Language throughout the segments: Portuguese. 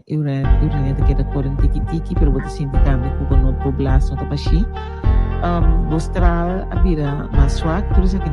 eu rende que da cor tiki pero botar sim também com no poblação tá pachi mostrar a bira mais swak tudo isso aqui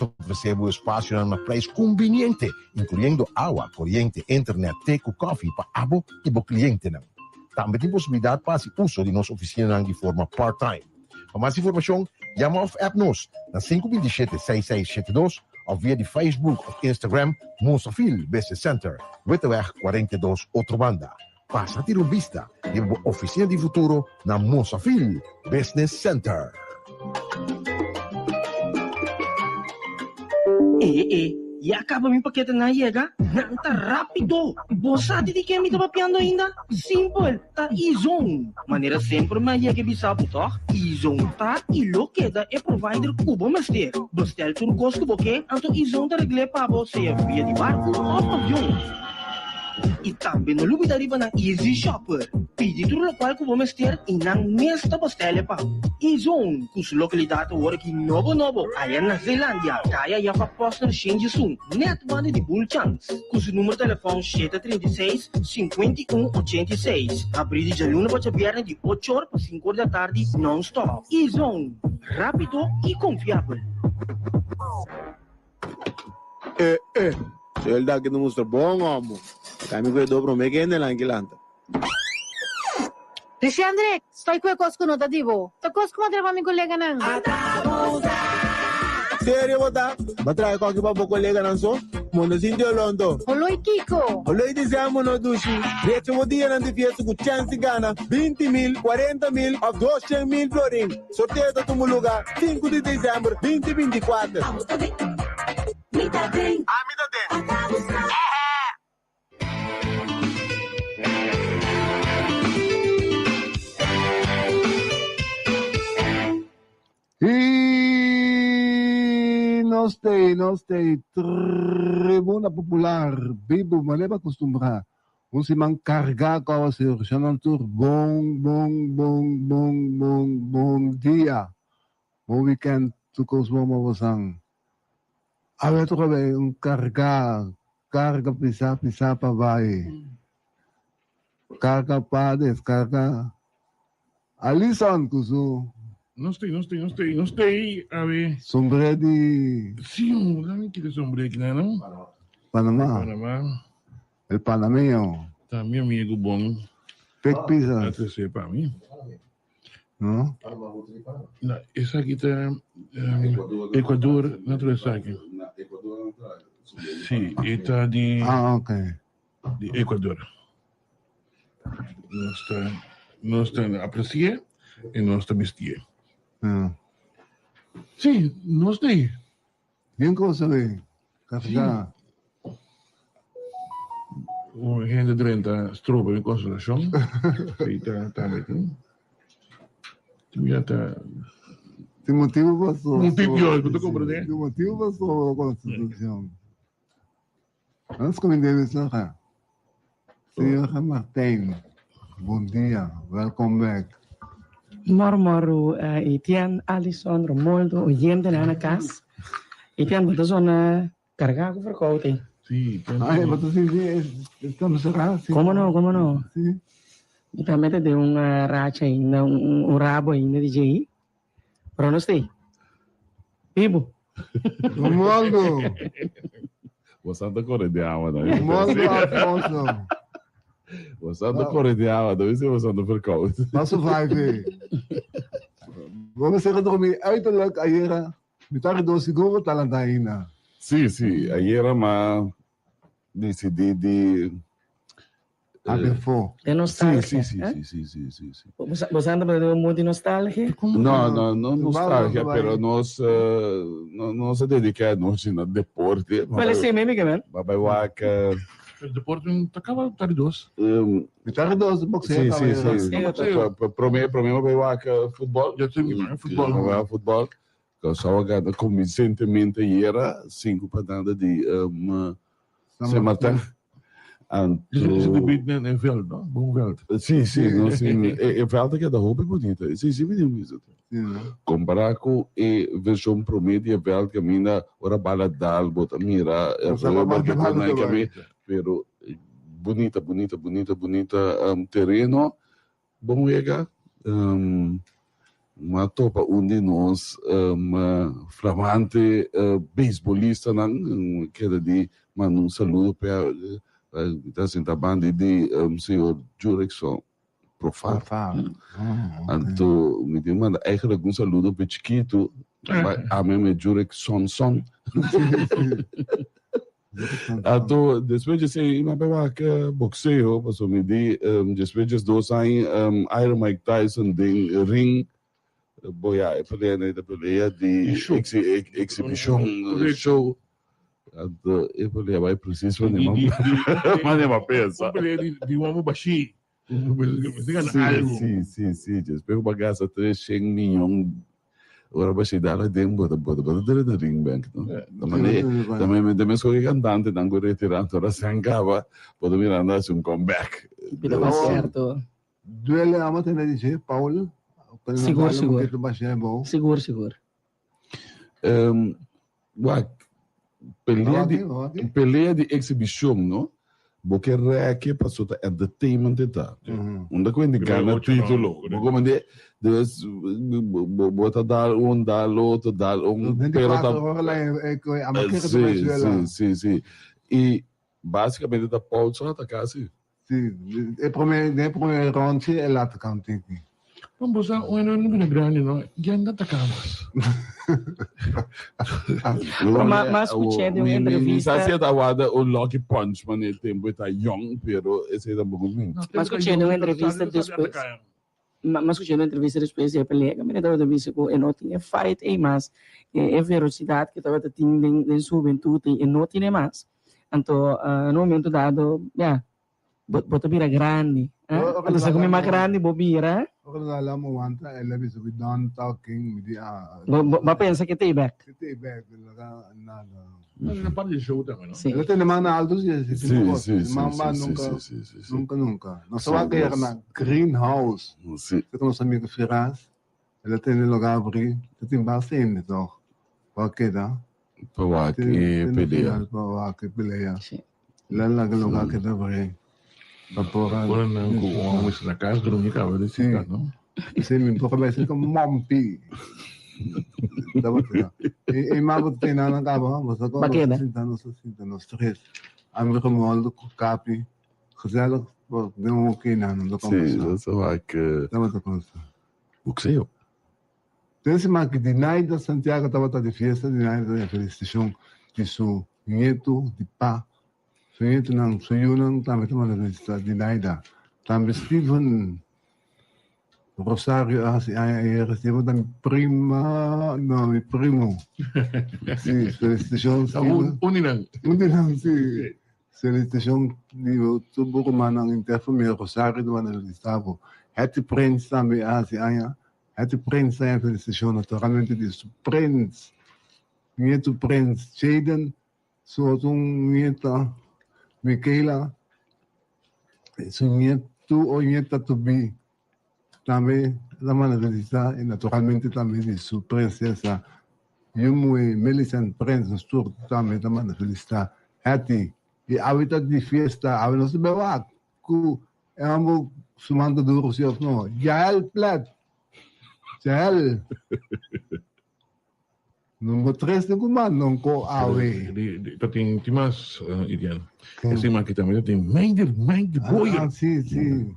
Oferecemos espaço a preço conveniente, incluindo água, corrente, internet, teco, coffee para abo e para cliente. Também tem possibilidade para fazer uso de nossa oficina de forma part-time. Para mais informação, chama of app-nos na 527-6672 ou via de Facebook ou Instagram Monsafil Business Center, Wittenweg 42 Otrobanda. Passa a ter uma vista de uma oficina de futuro na Monsafil Business Center. E acaba mi paquete na iega? Nanta rápido! Bosati di que me tava piando ainda? Simple, tá Izon. Maneira sempre mais iega bisapo, tá? Izon tá e lo queda é provider cubo master. Bastel tur cosco boque, anto Izon tá regle para você via de barco ou avião. E também no lugar dariba na Easy Shopper. Pedi tudo local que vamos ter e não nesta postele pa. Izon, com sua localidade agora que novo, aí na Zelândia. Kaya ya pa posta no Shenji Sun. Net banda de Bull Chance. Com seu número de telefone 736-5186. Abrir de janeiro para viernes de 8 horas para 5 horas da tarde, non-stop. Izon, rápido e confiável. Se el da que no muestra bom amo. Kami ko dobro me kene lang kilanta. André, stai qui a Costco no tativo. Ta Costco madre pa mi collega nang. Serio bota? Batra ko ki pa bo kolega nan so? Mono sindio londo. Oloy Kiko. Oloy di siamo no dushi. Recho mo dia nan di fiesta ku chance gana 20,000, 40,000 of 200,000 florin. Sorteio do tumo lugar 5 de dezembro 2024. Mita tem. Amida tem. E nós tem Tribuna Popular, Bibo, maleba acostumbrar. Se man carregar com a senhora, já não tur bom dia. Bom weekend, tu cosmo você. Awe tu kabe carga pisa pa vai. Carga pa descarga. Alison kusu. Não sei, a ver. Sombre de Sim, não queria sombre aqui, não? Panamá. El panameño. Tá, meu amigo bom. Pek pizza. Até ser para mim. Não? Não, esse aqui tá Equador, natural aqui. Sim, e tá de Equador. Nós está aprecia e nós está vestir. Sim, nós tem. Bien cosa ve. Carregar. O gente drenta strobe em consolação. E tá metendo. Já tá. Tem motivo para sua. Motivo pior, tu compreende? Tem motivo para sua constituição. Antes que me deve ser. Senhora Martin, bom dia, welcome back. Moro, Etienne, Alison, Romualdo, oyente na casa. Etienne, botou zona carregada com frecote. Sim, Ai, mas assim, estamos cerrados. Como não? Sim. E também tem uma racha ainda, rabo ainda de jeito. Para nós tem. Bibo. Romualdo. Você anda correndo né? Romualdo Afonso. Você anda correndo não sei você anda verkouden. Mas vai ver. Vamos ser dormir uiterlijk ayer. Met daar door seguro talantaina. Sim, aí era uma decidi de Agafou. É nostálgica. Sim. Você anda para ter muito nostálgica? Não nostalgia, pero nós se dedicamos no deporte. Vale ser mesmo que mesmo. Babai waka. O deporte acaba de dois. Met daar door boxeer. Sim. Para mim babai waka futebol. Já tem futebol. Futebol. Eu só agora convincentemente era 5 patadas de São Martin. Is het een beetje een veld, no? Bom veld. Sim, é veld que é da roupa bonita. Sim, me diz. Comparar com a versão promédia veld que mina ora bala dal, bota mira, pero bonita, terreno, bom ega, uma topa de nós, flamante beisbolista, não quero dizer, mas um saludo para a banda de senhor Jurexon Profar. Então, me diz, manda, eigenlijk um saludo para Chiquito, a mim é Jurexon Son. Então, depois de ser uma bewaca boxeo, passou me diz, depois de dois anos, Iron Mike Tyson de ring, boia, eu falei, né, da peleia de exibição show. Então, eu falei, vai preciso de uma peça. Uma peleia de um homem baixinho. Sim. Depois eu bagaça 300 milhões. Agora vai chegar lá dentro, bota ring bank, não? Também sou cantante, não vou retirar, agora se angava, pode me andar um comeback. Pila mais certo. Duele a matar na DJ, Paulo? Seguro. Seguro. Peleia de exibição, não? Porque é passou a entertainment tá. Onde quando ganha título, como de bota dar outro dar sim. E basicamente da Paul só atacar assim. Sim, é primeiro round é lá counting. Vamos usar o ano no grande, não? Já não atacamos. Mas escutei de uma entrevista. Não sei se o Lucky Punch, mas ele tem muito young, pero esse é muito ruim. Mas escutei de uma entrevista depois. Mas escutei uma entrevista depois de peleia. Eu me lembro da vez que eu não tinha fight, mas é velocidade que estava tendo em juventude e não tinha mais. Então, no momento dado, bota vira grande. Quando você come mais grande, bobira. Agora lá mo wanta ela bisa we don't talking media. Ba pensa que tem back. Que back nada. Mas na parte de show também, não? Sim. Ela tem mana alto Sim. Nunca. Nós só que era na greenhouse. Sim. Que nós amigos Firas. Ela tem lugar abrir, tem bastante então. Porque dá. Para que peleia. Lá lá que lugar que dá abrir. Agora não, com o homem na casa, dormir acaba de ficar, não? Sim, me toca mais como mompi. E mais do que nada acaba, mas agora nós três. Amigo moldo com capi, fazendo deu um que não Sim, só que estava com boxeo. Tem esse que de Naida Santiago estava de festa, de Naida de felicitação de seu neto de pá. Itu nang suyunang também de Naida. Também Steven Rosario recebido da prima, não, primo. Sim, felicitação. Unilang, sim. Felicitação de tubo manang interfamília Rosario do ano estava. Happy Prince também Happy Prince é felicitação naturalmente de Prince. Nieto Prince Jaden, so nieta Michaela, su nieto o nieta to be, também la mano felicidad e naturalmente também de su princesa, Yumwe Millicent Prince, Stur também la mano felicidad. Hati, e habitat de festa, a nos bewa, ku amo sumando duro si no, Jael Plat, Jael. Número 3 de comando, não com awe. Tem mais, Irian. Esse aqui também tem Mender Boia. Sim.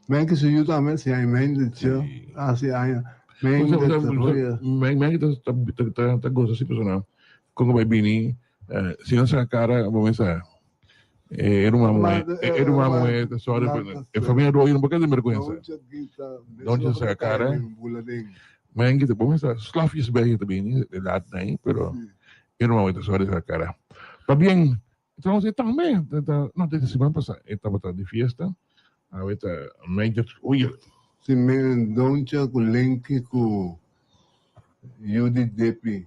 Mender se ajuda também, se há Mender, sim, há Mender tá gosto assim, pessoal. Como vai bem, se não se cara, vamos ver. Era uma moeda, só a família do não pode vergonha. Não se cara. Mas kita vamos a Slavias sebagai também, de lá nem, pero eu não vou só dessa cara. Também, então você também, não desde semana passada, estava de festa, a outra mente, oi. Se me doncha com link com Yudi Depi,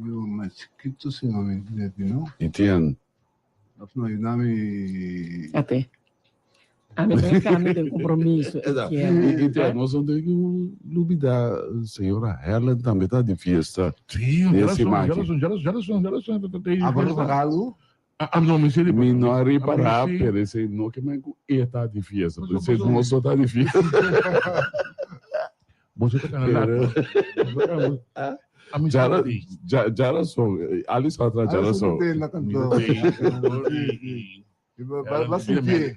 eu mais chiquito se não me Depi, não? Entendo. Não, eu não me. Até. A minha kami tem compromisso. Então, nós vamos ter que duvidar, senhora Helen também está de festa. Sim, já são. Agora pagá-lo? Não, me sei. Me não é reparar, parece não que mais está de festa. Parece que não só está de festa. Você tá canalado. Jara song, alis contra Jara song.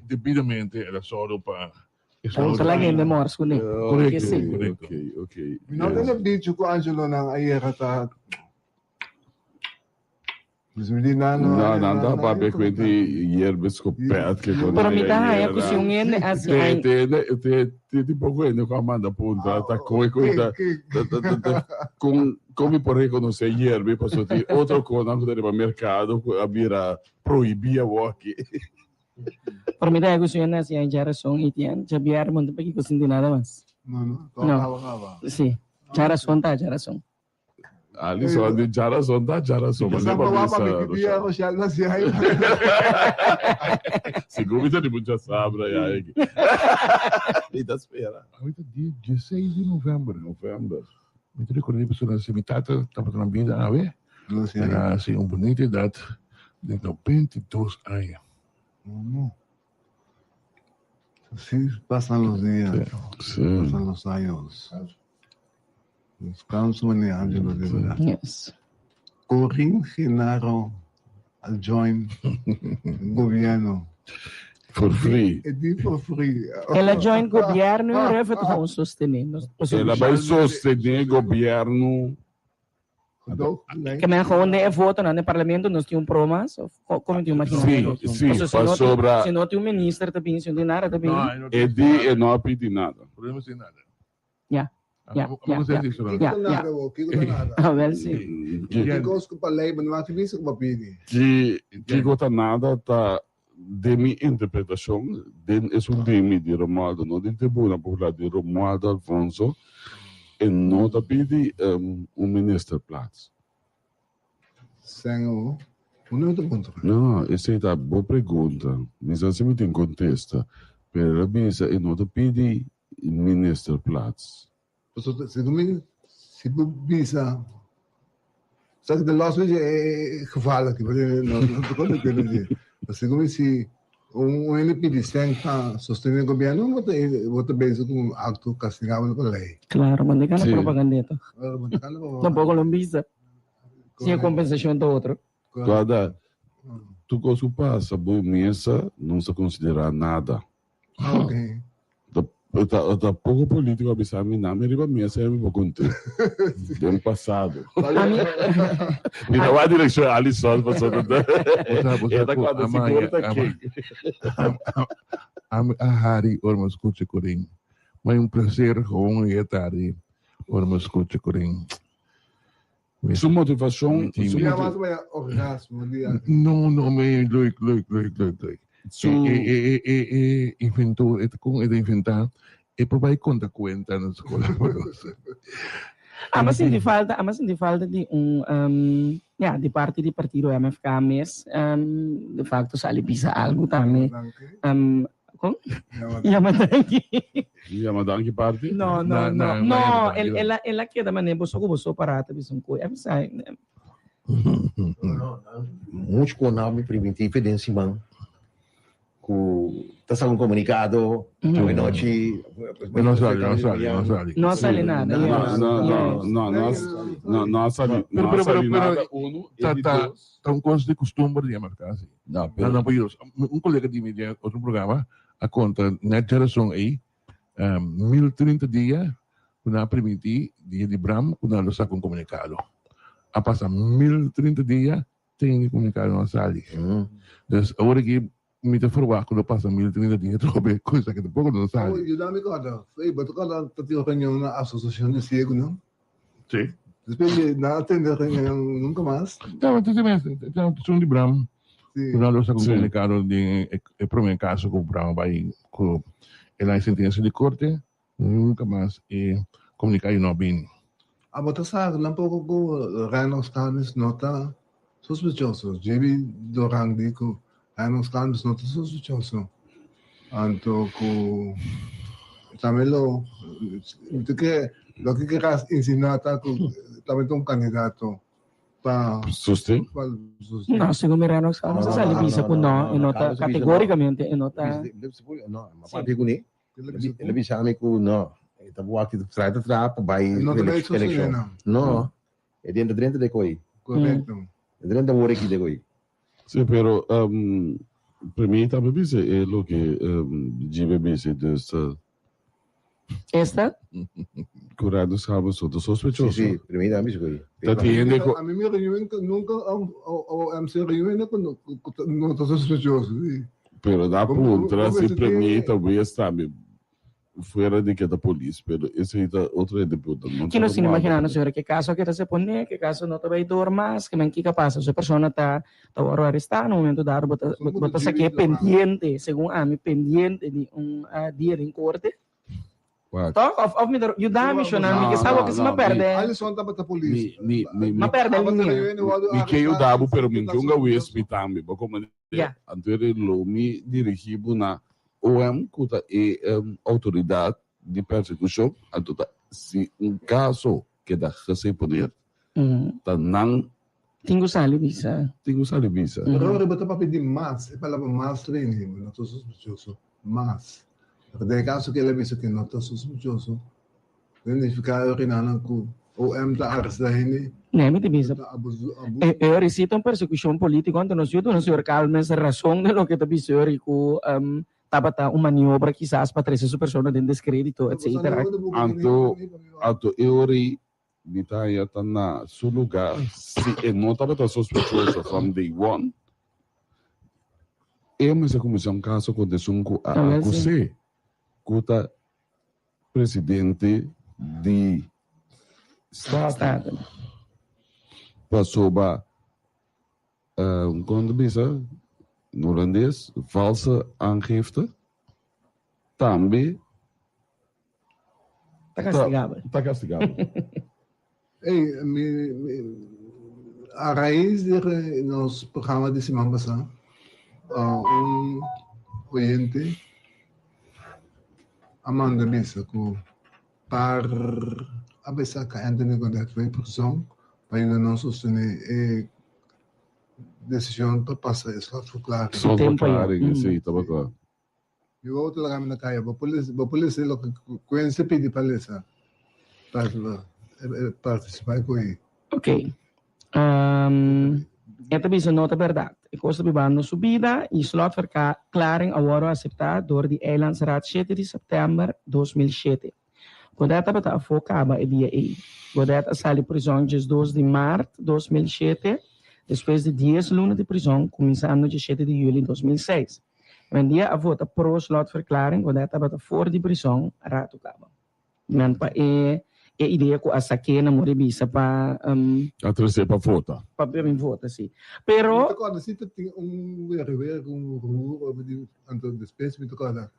Debidamente era solo para. Sa lagi may mors ko ni. Okay. Minota na video ko Angelo ng ayera ta. Nada para kwenti yerbes ko pet ke ko. Pero mi tahay ako siyungin as ay Te pouco ainda com a Amanda Punta, tá coisa como por reconhecer hierbe passou ter outro coisa que deve mercado a vira proibia walk. pero mi tahay ako siyungin as ay Jarasong itian. Jabiar mo pagi ko sindi nada mas. No. Si. Jarasong ta Jarasong. Ali só de Jara sonda. Sa bawa pa bibigyan ko siya na siya. Seguro que ele já sabe aí. E da espera. Dia 16 de novembro. Me recordo que a cimitata estava na vida a ver. Era assim bonita idade de 92 anos. Sí, pasan los días, pasan los años. Descanso ni Angelo de verdad. Yes. Corin Genaro al join gobierno. For free. For free. Ela join governo e revit vão sostener. Ela vai sostener governo. Que me gewoon de voto no parlamento nós tínhamos promas, como tu imagina? Sim, sobre. Se não tem ministro também, se não tem nada também. E não pedi nada. Podemos ter nada. Yeah. Vamos dizer isso, não? Well, sim. Que gosto para lei, mas não acredito que vai pedir. Que gota nada tá de minha interpretação, é de de Romualdo, não de tribuna popular de Romualdo Alfonso, e não tá pedi ministro Platz. Senhor, uma outra pergunta. Não, essa é uma boa pergunta. Mas assim me tem contesta. Pero a mesa e não tá pedi ministro Platz. Se bisa, sabe que de los é gevaarlijk, não pode ter. Se NP senta sostener o governo, vota bem com acto castigado com lei. Claro, mas não é propaganda. Tampouco não visa. Sem compensação do outro. Guarda, tu gosto passa, boa mesa, não se considera nada. Ok. Da pouco político a pensar me na meriva minha sempre vou contar do passado e não há direção ali só passou é da quadra segura aqui a Hari orma escuta corim mas prazer com e tarde orma escuta corim sua motivação não me loik inventou inventar e por vai conta na escola. Mas senti falta de de parte do partido MFK mes de facto sali bisa algo também como Yamadangi party no ela queda mané boso parata bisum ko sai Muitos canais primitivos de cima está sendo comunicado hoje noite não sale nada não sale nada tá coisa de costume de marcar assim não colega de mídia outro programa a conta net geração aí 1030 dias quando permitir dia de Bram quando nós com comunicado a passar 1030 dias tem comunicado não sale então agora que me te forward quando passa 1030 dias trobe coisa que pouco não sabe. Eu dá me conta. Ei, botou cada tio reunião na associação de cego, não? Sim. Depois na atender reunião nunca mais. Então, são de Bram. Quando nós estamos comunicado de o primeiro caso com o Bram vai com a sentença de corte nunca mais e comunicar não bem. A botar sabe, não pouco com Reynolds Carnes nota sospechoso. JB Dorang dico Reynolds Carnes nota sospechoso. Anto com também lo que queras insinuar também um candidato para sustain. No, segundo Reynolds Carnes sa libisa ko no, nota categoricamente nota. No, ma parte con ele sabe que no. Tabu aqui do Strata Trap, vai Não também election. sucede, não. No, é dentro de coi. Correto. É dentro da hora aqui de coi. Sim, pero para mim também bisa é o que jibe bisa desta Esta? curado sabe sobre sospechoso. Sim, para mim também coi. Tá tiende A mim me reúnem nunca ao MC reúnem quando não estou suspeitoso. Pero da Como contra se você para mim tem- talvez sabe fora de que da polícia, pero esse aí tá outro é deputado. Que não se imagina, senhora, que caso que se pone, que caso não vai dor mais, que que passa, se a pessoa está arrestada no momento dado, bota se que pendiente, segundo a mim, pendiente de dia em corte. Então, you dá me chamando, que sabe que se me perde. Alisson estava da polícia. Me perde a linha. Me que eu dava, pero me que um vez me também, como Yeah. anterior lo me dirigivo na OM, que é autoridade de persecução, então se caso que dá se poder, tá não Tingo sali bisa. tenho sali visa. Agora eu para pedir mais, é para mais training, não estou suspeitoso, mais. Porque caso que ele disse que não estou suspeitoso, ele ficar urinando com o M da arrestando, Nem me bisa. abuso. Eu recito persecução política, quando nós não senhor calma essa razão de lo que te senhor e com tabata uma maniobra quizás para trazer essa pessoa de descrédito, etc. Anto eu ri Nitaya tá na seu lugar, se não estava suspeitoso from day one, eu me comecei um caso com desunco a acusar que presidente de Estado passou para quando bisa no holandês falsa aangifte também Tá castigado. Ei, a raiz de nosso programa de semana passada, ouvinte, Amanda Missa, que para a pessoa que Anthony Godet foi prisão, para ainda não sostener a decisão para passar esse lado claro. só claro isso aí estava claro. E o outro lugar na caia, a polícia lo que conhece pedir para essa participar com ele. Ok. Esta bisa nota verdade. E costa bibano subida e slot verklaring award acceptado door de Eilandsraad 7 de setembro 2007. Quando esta bata focava é dia 1. Quando esta saiu de prisão dia 2 de março 2007, depois de 10 lunas de prisão, começando dia 7 de julho de 2006. When dia a vota pro slot verklaring, quando esta bata fora de prisão, rato acaba. Men pa ideia com a saquena moribisa para Atrasei para votar. para mim vota sim. Pero Agora, se tu tem rever com o anto despesa, me toca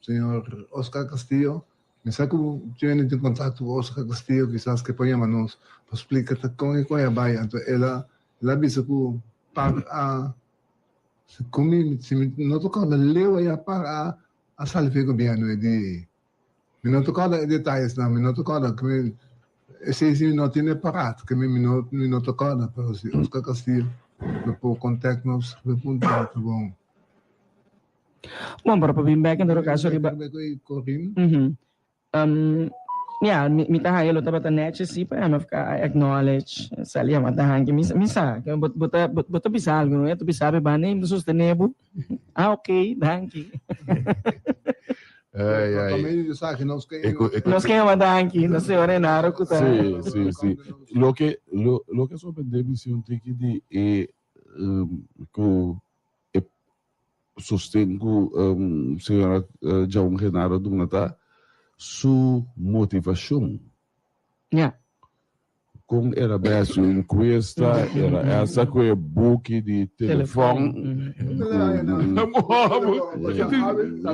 senhor Oscar Castillo, me sabe que eu tenho contato com Oscar Castillo, quizás que ponha manos, para explicar como é que vai, então ela disse que para se não tocar na leu aí para a salve governo de não tocar detalhes não, não tocar que esse não tem parado, que não tocar, mas se Oscar Castillo depois contacta-nos, pergunta, tá bom. bom, para mim back no caso riba. Yeah, me tahan elo taba net si pa am ka acknowledge sali am tahan que misa que bota bisa algo não é tu bisa ba nem sustentável. Ok, thank you. Nós queremos thank you, nós senhora naro que tá. Sim. Lo que sorprendeu-me se um tique de que sostengo senhora João Renaro do Natal sua motivação. Yeah. Como era bem sua enquesta, era essa que é book de telefone.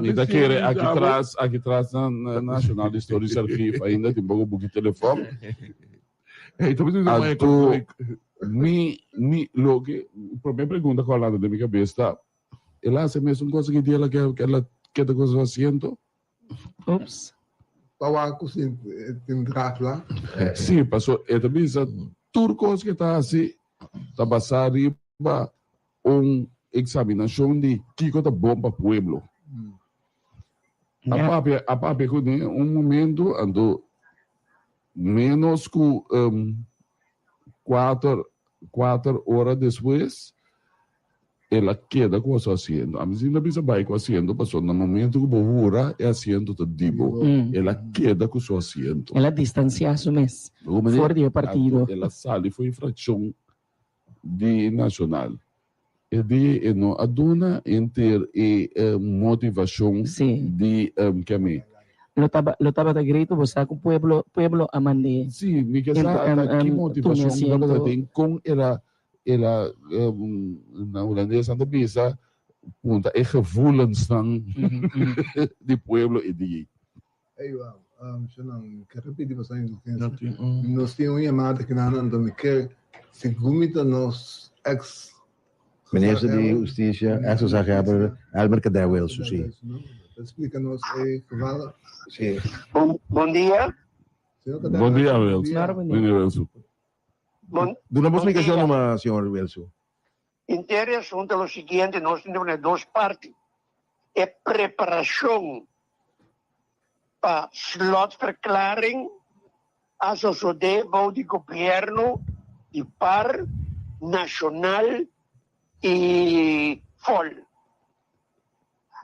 E daquele aqui traz na National Historical Archive ainda tem pouco book de telefone. Lo que a minha pergunta com a lado da minha cabeça, ela hace mesmo coisa que ela quer da coisa asiento. Oops. Pawaco tem Dracula. Sim, passou. É também tudo coisa que está assim, está passando riba examinação de que coisa bom para o pueblo. A papi kuni momento ando menos que 4 horas después ela queda com o seu assento. A mim não precisa vai com o assento, passou no momento que bohura é assento do dibo. Ela queda com o seu assento. Ela distancia-se mesmo. Fora do partido. Ela sai foi infração de nacional. E de a dona ter motivação de caminho. Lo tava da direito você com pueblo amande. Sim, me que que motivação da tem com ela na holandesa da bisa punta é gevoelens dan de pueblo e de. Quero repetir você nós temos uma chamada que nós não quer se gumita nos ex Minister de Justiça, ex-zaghebber Elmer Cadewil, sim. Explica-nos gevallen. Sim. Bom dia. Bom dia, Wilson. Dá uma explicação, senhor Wilson. Interessante é o seguinte, nós temos duas partes. É preparação para slotverklaring als o sodebo de governo de par nacional e fol.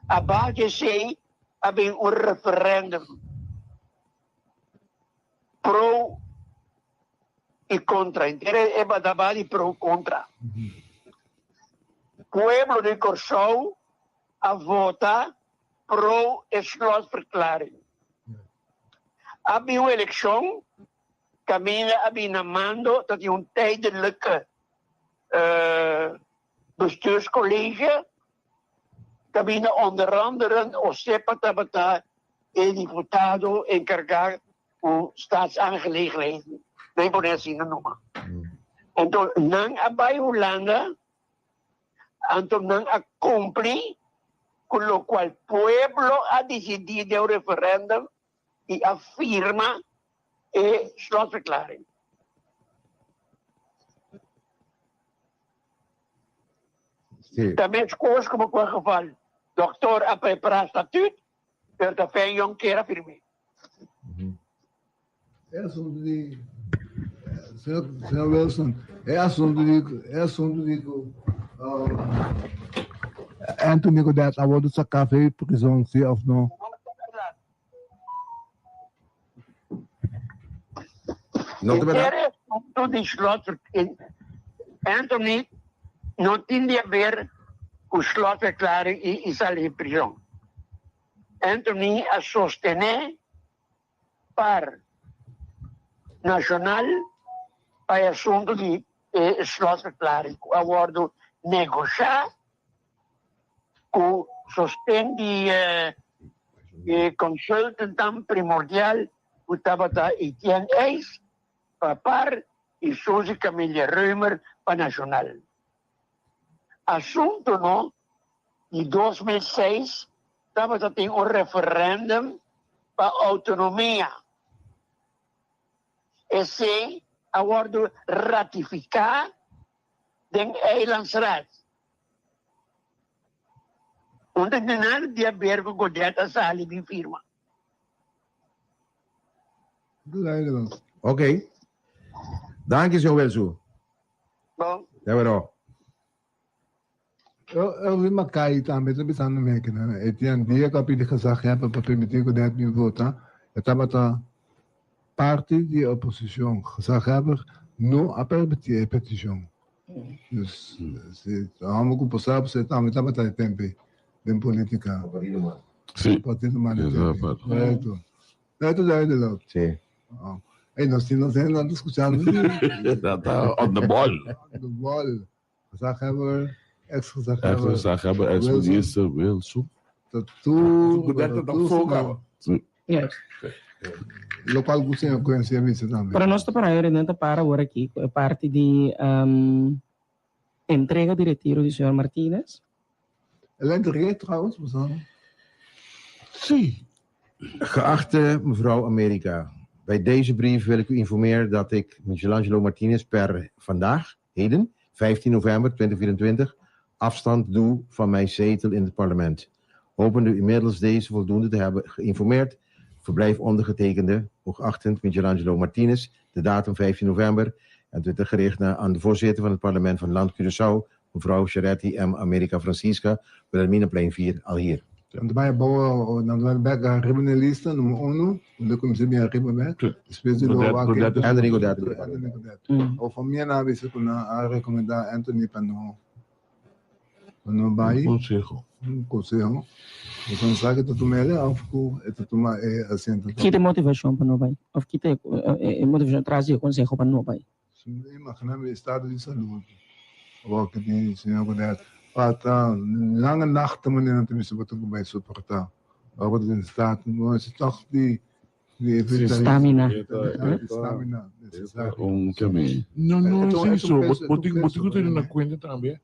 A base sei havia referendum pro e contra. É badabadi pro contra. Pueblo de Corsou a vota pro slotverklaring. Havia uma eleição, caminha havia mando dat je tijdelijke bestuurscollege, cabine onder andere o SEPA tabata e deputado encarregado com staatsaangelegenheden. Nem por assim não numa. Então, não abai Holanda, então não a cumprir, com o qual o pueblo a decidido o referendum e afirma e slotverklaring. Também as coisas como o geval, doutor a preparar estatuto, eu também não quero afirmar. É assunto de senhor Wilson, é assunto de Anthony Godet, a voz do café, prisão, se ou não. Não te verdade? Anthony não tinha a ver com o slotverklaring e sair de prisão. Anthony a sostener para nacional para assunto de slotverklaring. Agora negociar com sostém de consultant primordial o Tabata Etienne Eis para par e Suzy Camille Reumer para nacional. Assunto no de 2006 Tabata tem referendum para autonomia. Esse agora ratificar den Eilandsraad. Onde nada de haver com Godet a sali de firma. Ok. Dank je, senhor Wilson. Bom. Ja, wel. Eu vi uma cair também, estou pensando no que né? E tinha dia que eu pedi que para permitir que o Godet me votar. Eu estava parte da oposição. Gezagheber não a permitir a petição. Dus vamos começar a ser também estava até tempo de política. Sim. Partido Exato. Correto. Certo, David? Sim. Ei, nós estamos discutindo. Está on the ball. The ball. Gezagheber, ex-gezagheber. Ex-gezagheber, ex-minister Wilson. Tu fogo. Yes. Local você conhecia isso também. Para nós para para agora aqui é parte de entrega de retiro do senhor Martínez. Ela entrega trouwens, mevrouw. Zie. Geachte mevrouw Amerika, bij deze brief wil ik u informeren dat ik Michelangelo Martinez per vandaag, heden, 15 november 2024, afstand doe van mijn zetel in het parlement. Hopen u inmiddels deze voldoende te hebben geïnformeerd. Verblijf ondergetekende, hoogachtend Michelangelo Martinez, de datum 15 november. En dit is gericht aan de voorzitter van het parlement van land Curaçao, mevrouw Charetti M. America Francisca, Wilhelminaplein 4, al hier. Quando vai boa, não vai pegar a criminalista no ONU, quando comecei a minha rima, espécie de Anthony Godet. Ou família na vez que na recomendar Anthony para não vai. Conselho. Conselho. Você não sabe que tu me lê, ou que tu me assenta. Que tem motivação para não vai? Ou que tem motivação trazer conselho para não vai? Imagina o estado de saúde. Ou que tem senhor Godet. Pata, lange nachten meneer het tenminste wat ik bij suporta. Wat in staat, maar het is toch die stamina. Stamina. Caminho. Não, isso. Botigo tem na conta também.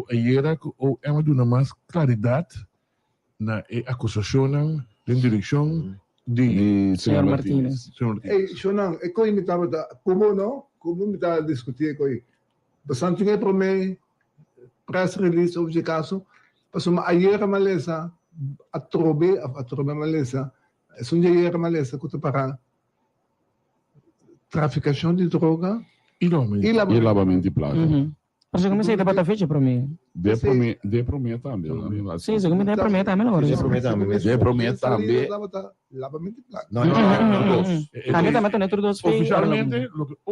Ayer é uma duna mais claridade na acusação na direção de Senhor Martínez. Ei, Shonang, ik kon je met dat, como met dat discutir com ele. Bastante que para mim press release over esse caso, mas uma ayer malesa a trobe malesa, é um ayer malesa que para traficação de droga e lavamento de placa. Mas eu comecei a bater fecha para mim. De prometer também. Sim, eu comecei a prometer também agora. De prometer também. Lavamento de placa. Não. Também está matando tudo os feios. Oficialmente,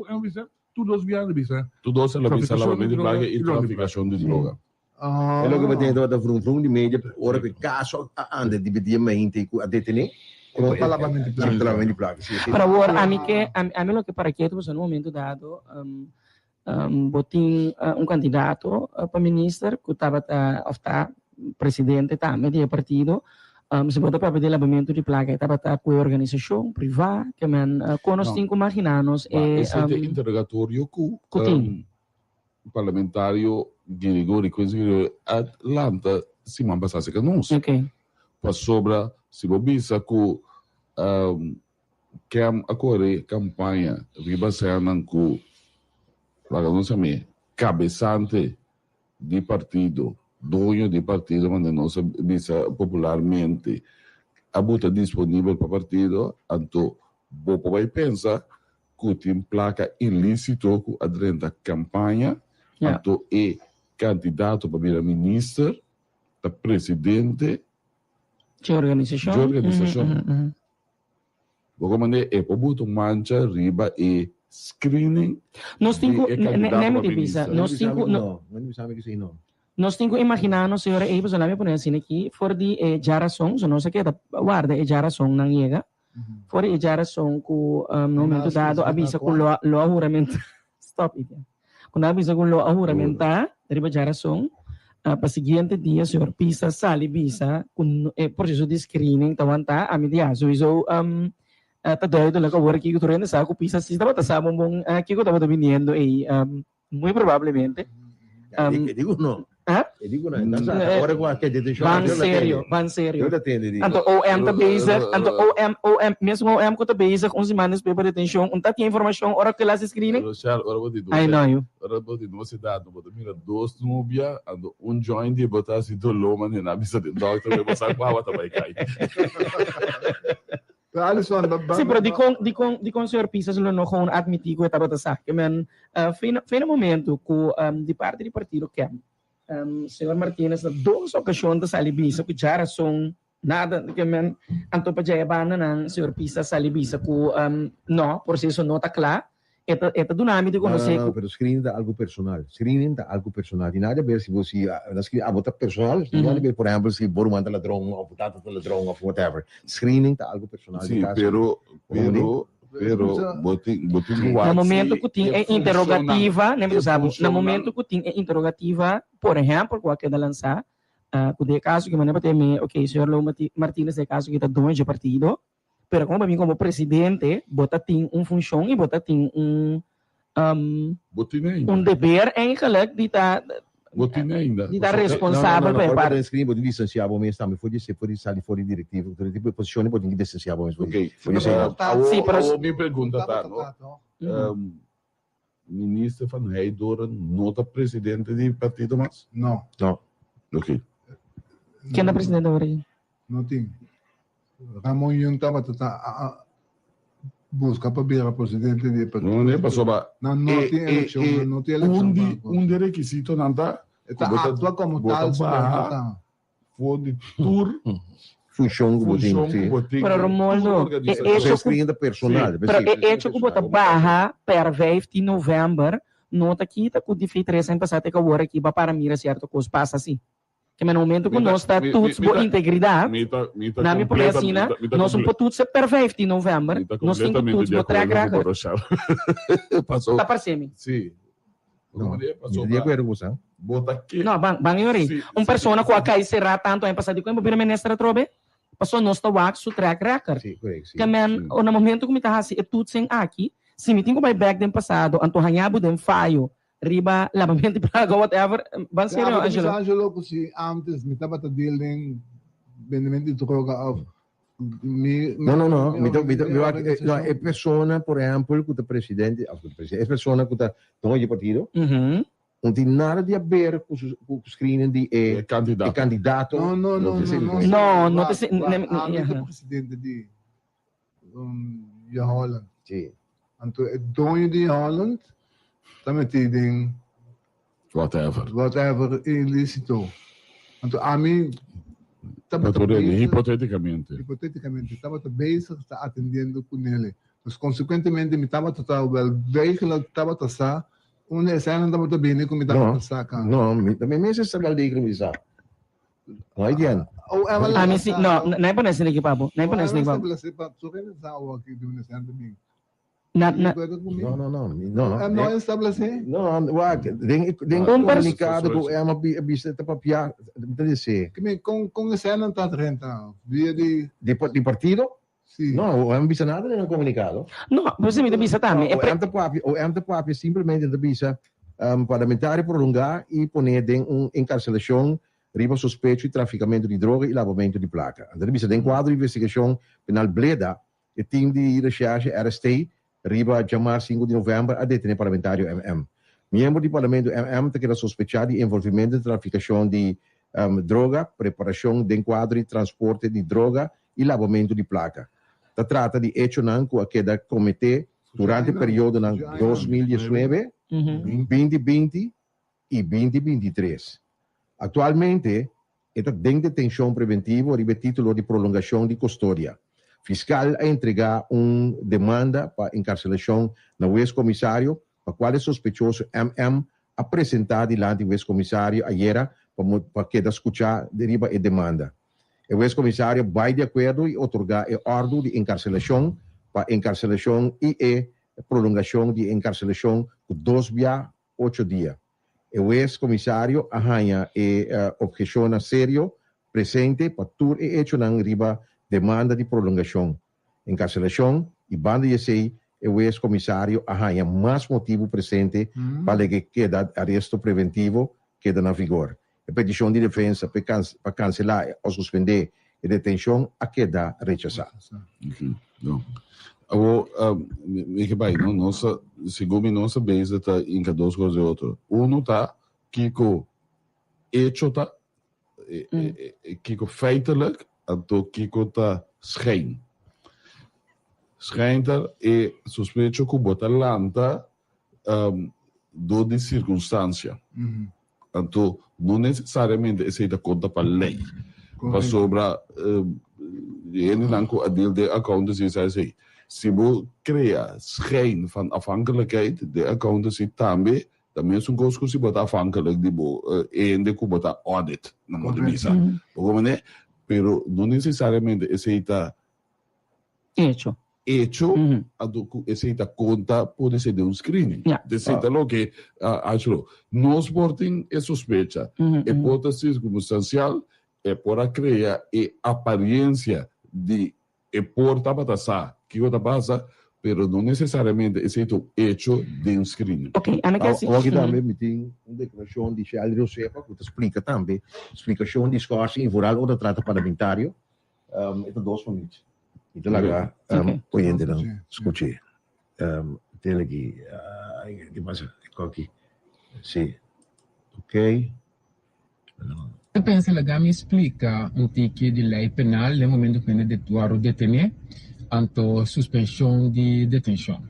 é um visa, tudo viados visa. Tudo se lavamento de placa e traficação de droga. É logo que tem toda a de mídia, hora que caso anda dividir mais a detener. Lavamento de placa. Para agora, a mim lo que para que no momento dado botin candidato para ministro que estava presidente também do partido se bota para pedir lavamento de placa estava com a organização privada que nós temos imaginanos esse é interrogatório que parlamentário Grigori coisa Atlanta se man passasse que não para sobra se bobisa que a campanha riba saindo com não chame cabeçante de partido, dono de partido, mas não se visa popularmente a buta disponível para partido, então Bopo vai pensar que tem placa ilícito com a da campanha, então é candidato para virar ministro, da presidente de organização. Porque mané é para botar mancha riba e screening. Nós temos nós temos imaginar senhora aí pessoal me põe assim aqui for de geração so nós aqui guarda geração não chega for geração com no momento dado avisa com lo juramento stop it quando avisa com lo juramento riba geração para seguinte dia senhor pisa sali visa com processo de screening tawanta a media so doido lá que agora que eu estou vendo saco pisa se estava tasando bom que eu estava viniendo e muito provavelmente digo não digo não agora qualquer detenção van sério anto OM tá basic anto OM mesmo OM que tá basic uns semanas para detenção tá tem informação hora que lá se screening I know you ora vou no cidade no botar mira dois núbia ando joint de botar se do loma na visa de doctor vai passar com a vai cair. Sim, pero di con senhor Pisas lo no gewoon admitir que estava sa que men fino momento que de parte do partido que senhor Martínez na duas ocasiões da salibisa que já são nada que men anto pa jaya bana ng senhor Pisas salibisa que no processo não tá claro eta dunami de conhecer pero screening da algo personal e nada a ver se você botar personal não ver por exemplo se bor manda ladrão ou botata ladrão ou whatever screening da algo personal sim pero botin no momento que tem interrogativa no momento que tem interrogativa por exemplo qualquer da lançar o de caso que maneira ter ok senhor Martínez de caso que está dono de partido pero como presidente, bota tem função e bota tem dever eigenlijk die daar responsável per parte del scrivo di licenziavo me sta for di sali fuori direttivo per tipo posizione poi di licenziavo me sì però mi pergunta ministro van Heidoren nota presidente di partito mas no ok quem é presidente agora Nothing. Ramon yung tama busca para virar presidente de Não é passou ba. Não tem eleição, não tem eleição. De requisito não tá. Atua como tal, Pode tour. Função que Pero Romualdo, escrita personal. que bota barra per 15 novembro, nota que tá com diferença sem passar até que agora aqui para mira certo coisa passa assim. Que no momento que nós está tudo boa integridade, na minha polícia, nós somos todos per 15 novembro, nós temos todos boa traga. Passou. Tá para cima. Sim. Não, de acordo com você. Bota aqui. Não, bang yuri. Persona com a cai será tanto em passado com o ministro trobe. Passou nós tá wax o track record. Sim, correto. Que men, no momento que me tá assim, é tudo sem aqui. Se me tenho que vai back do passado, anto hanhabo dem faio, riba lavamento para whatever. Ban sério, Angelo. Angelo kasi antes me tava dealing vendimento de droga of No, é persona, por exemplo, que o presidente, é persona que está no partido. Não tem nada de a ver com o screening de candidato. Não tem presidente de Holland. Sim. Então, é dono de Holland, também tem whatever ilícito. Então, a mim, hipoteticamente, estava bezig, está atendendo com ele. Mas, consequentemente, me estava total, veículo estava total. Una escena não estava bem como estava saca. Não, também mesmo se trabalha de criminalizar. Não é diante. Não é para nesse aqui, papo. Não é para nesse aqui, papo. Não é estabelecer? Não, tem comunicado que é uma vista de papel, com essa não está renta. Via de partido? Sim. Não, não vista nada no comunicado. Não, você me vista também. O MTPAP simplesmente visa parlamentar prolongar e poner em encarcelação riba suspeito de traficamento de droga e lavamento de placa. A visa tem quadro de investigação penal Bleda, o time de recherche RST, riba chamar 5 de novembro a detener parlamentário MM. Membro do parlamento MM que era suspeitado de envolvimento de traficação de droga, preparação de quadro de transporte de droga e lavamento de placa. Se trata de hecho que da comitê durante o período de 2019, 2020 e 2023. Atualmente, está em detenção preventiva e título de prolongação de custódia. Fiscal a entregar uma demanda para encarcelação no ex-comissário, para qual é suspeitoso MM apresentar diante do ex-comissário ayer para que escutar deriva a demanda. O ex-comissário vai de acordo e otorgar a ordem de encarcelação para encarcelação e prolongação de encarcelação por 8 dias. O ex-comissário arranha e objeciona sério presente para tudo e hecho na riba demanda de prolongação. Encarcelação e banda de sei o ex-comissário arranha mais motivo presente para que queda arresto preventivo queda na vigor. A petição de defesa para cancelar ou suspender a detenção a queda rechazada. Não. Segundo nossa base está em duas coisas e outra. Tá que o hecho tá que o feitelijk então que tá schijn. Schijn é suspeito que bota lanta do de circunstância. Então, não necessariamente essa é da conta para lei. Para sobra, ele não com a deal de accountancy assim. Se você cria schijn van afhankelijkheid de accountancy também é um coisa que se bota afhankelijk de ainda que bota audit na moda bisa. Porque né, pero não necessariamente essa é hecho, essa conta pode ser de screening. Decida lo que acho. No sporting é suspeita. Hipótese circunstancial é para criar a aparência de porta para passar. Que outra passa, pero não necessariamente esse hecho de screening. Ok, aqui também tem uma declaração de Charles Josefa que explica também explicação de discurso em rural ou trata parlamentário. Então 2 minutos. Então lá oyente não escute. Tem aqui que passa aqui. Sim. Ok. Eu penso que me explica um tique de lei penal no momento que ele detuaro detener anto suspensão de detenção.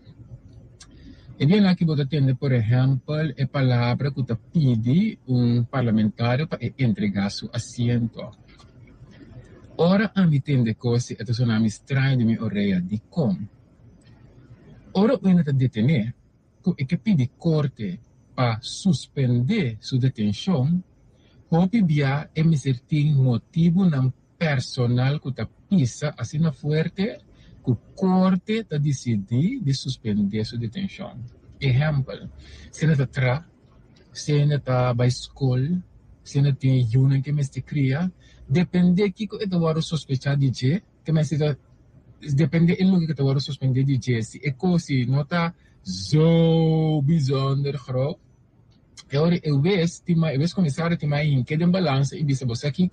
E bem aqui você tem, por exemplo, a palavra que pede parlamentário para entregar seu assento. Ora, a mim tem coisa, é uma me estranha de minha orelha de como. Ora, eu ainda detener, que pede corte para suspender sua detenção, hopi bia é me certin motivo não personal que ta pisa assim na fuerte que o corte ta decidi de suspender sua detenção. Exemplo, se não está se não está para escola, se não tem união que me se cria, depende que eu vou sospechar de que me se depende do que eu vou suspender de se é coisa não está zo bijzonder groot. Eu vejo começar a ter mais que de balança e bisa você aqui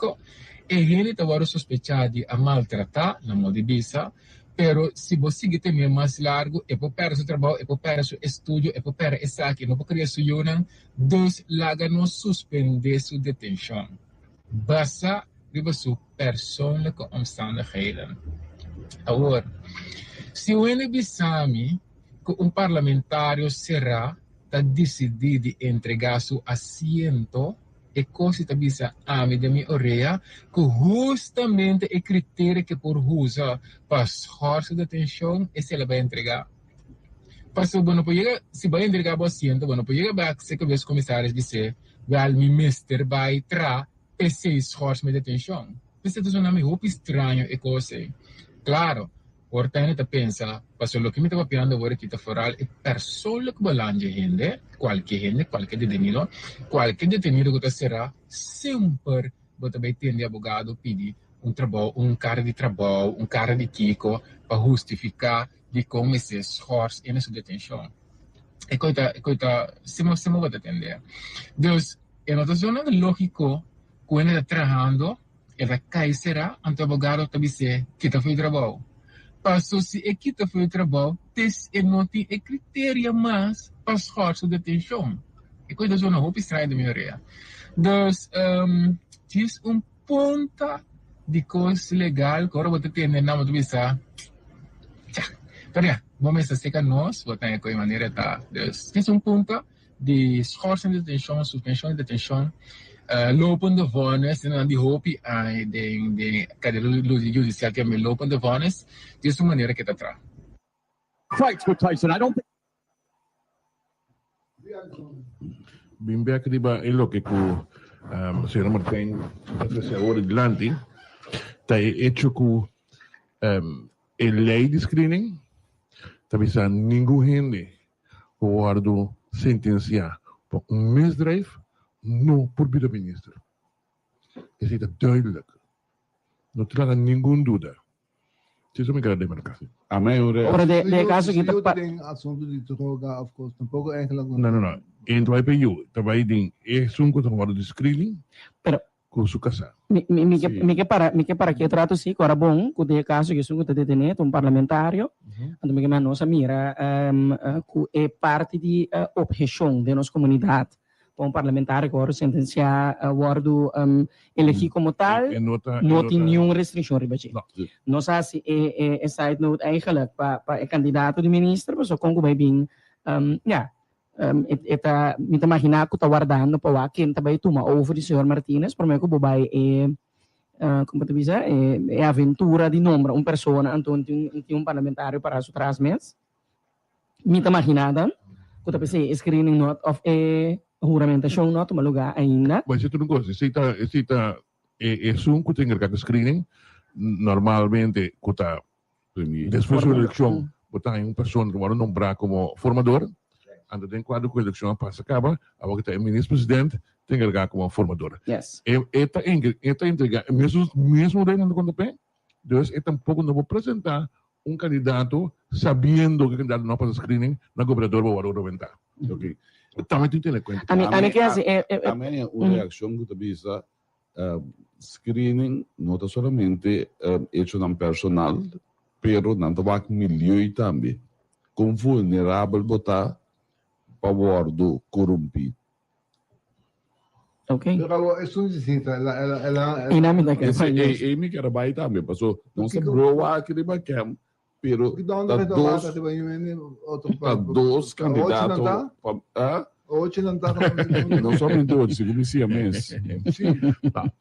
e ele estava suspeitado a maltratar na modo de bisa, pero se você quer ter mais largo é para perder seu trabalho, é para perder seu estudo, é para perder essa aqui, não para criar sua união, dos laga não suspender sua detenção. Basta riba sua persoonlijke omstandigheden. Agora, se o NBSAMI que parlamentário será está decidido de entregar seu assento e coisa que bisa a mim de minha orelha que justamente é critério que por usa para esforço de detenção e se ela vai entregar. Passou, bueno, se vai entregar o assento, bueno, pode chegar se que os comissários dizer, vai me mister vai tra esse esforço de detenção. Isso é um nome muito estranho e coisa. Claro, portanto, pensa, passou o que me estava pensando agora que está fora é pessoa que balanja gente, qualquer detenido que será sempre vai ter de advogado pedir trabalho, cara de trabalho, cara de Kiko para justificar de como esse esforço e nessa detenção. E coisa, se não vai atender. Então, é uma zona lógico que ele está trabalhando, ele cai será, ante o advogado também dizer que está fazendo trabalho. Passou se equita foi o trabalho, é não tem critério mais para esforço de detenção. E coisa de uma roupa estranha da minha orelha. Então, diz ponto de coisa legal que agora você tem na mão do bisa. Vamos secar nós, vou ter de maneira tá. Diz ponto de esforço de detenção, suspensão de detenção. Lopen de vonnis en dan die hoop de cadeia judicial que me lopen de vonnis, de essa maneira que está atrás. Fights with Tyson. I don't think. Bimbe aqui de ba ilo que o senhor Martin se agora adiante está hecho que a lei de screening está ninguém gente guardo sentenciar por misdrijf. No, por vida ministro. Is het duidelijk. Não terá nenhuma dúvida. Isso me quer demarcar. Amém, Ora, de caso que eu tenho assunto de droga, of course, tampouco é aquela. Não. Então vai para eu, também tem assunto que estamos de screening. Pero com sua casa. Me que para que trato sim, agora bom, que de caso que sou detenido parlamentário, então me que nossa mira que é parte de objeção de nossa comunidade. Parlamentário agora sentenciar o eleger como tal, não tem nenhuma restrição ribachi. Não sei se é side note eigenlijk para candidato de ministro, mas só como vai bem, me imaginar que está guardando para quem também toma over de senhor Martínez, para mim que o vai como te diz, é aventura de nome, pessoa, então tem parlamentário para os trás meses. Me imaginada, que está pensando screening note of juramentação não toma lugar ainda. Mas isso não gosta. Se está um que tem que screening, normalmente depois da eleição, botar uma pessoa que vai nombrar como formador, anda tem quadro que a eleição passa acaba, agora que está o ministro-presidente tem que ligar como formador. Yes. Está entregar mesmo daí não conta bem, então tampouco não vou apresentar candidato sabendo que o candidato não passa screening, na governador vai reventar. Ok. Também tem que conta. A minha reação que bisa screening não está somente hecho na personal, pero na tabaco milieu também. Com vulnerável botar para do corrompido. Ok. Pero é solicita, ela Em nome da campanha. Amy que era baita também, passou. Não se broa aqui de Bacam, pero da dos candidatos. Hoje não está não somente hoje, segundo esse mês. Tá.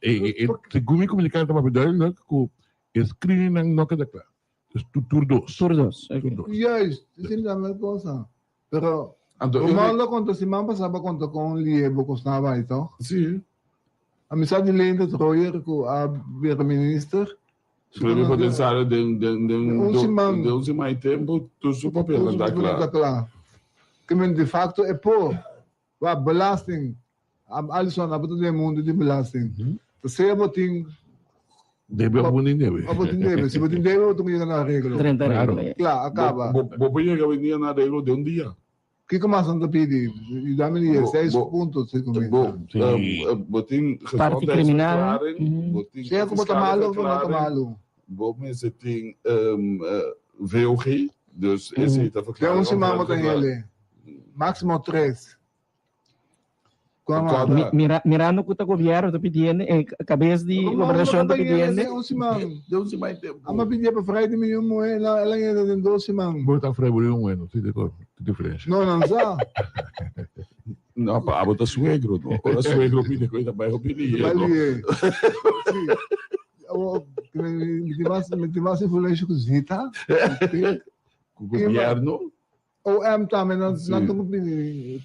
Segundo me comunicar estava pedindo que screening não queda claro. Tur 2. Yes, isso é a mesma coisa. Pero o mal conta se man passava conta com Liebo costava então. Sim. A amizade lenda Troyer com a minister. Prêmio potencial de um semana tempo, tu super papel está claro. Que de facto é por a belasting, alles aan het de mundo de belasting. Dus ze hebben ting. Deve abundar deve. Se botin deve, tu me na regla. Claro, acaba. Vou ir a venir na regla de dia. Que começa a pedir? E dá-me 6 pontos. Botin parte criminal. Se é como tá malo, não tá malo. Vou me tem VOG, dus esse está verklaard. Onze man moet ele. Máximo 3. Mirando que o governo está pedindo, cabeça de governação está pedindo. Deus vai ter. A minha pedia para Freire milhão moeda, ela ainda tem 12 man. Bota Freire milhão moeda, tem diferença. Não já. Não, para botar suegro, não. Quando suegro pede coisa para eu pedir. Me tivesse influência com Zita. Com o governo. O também não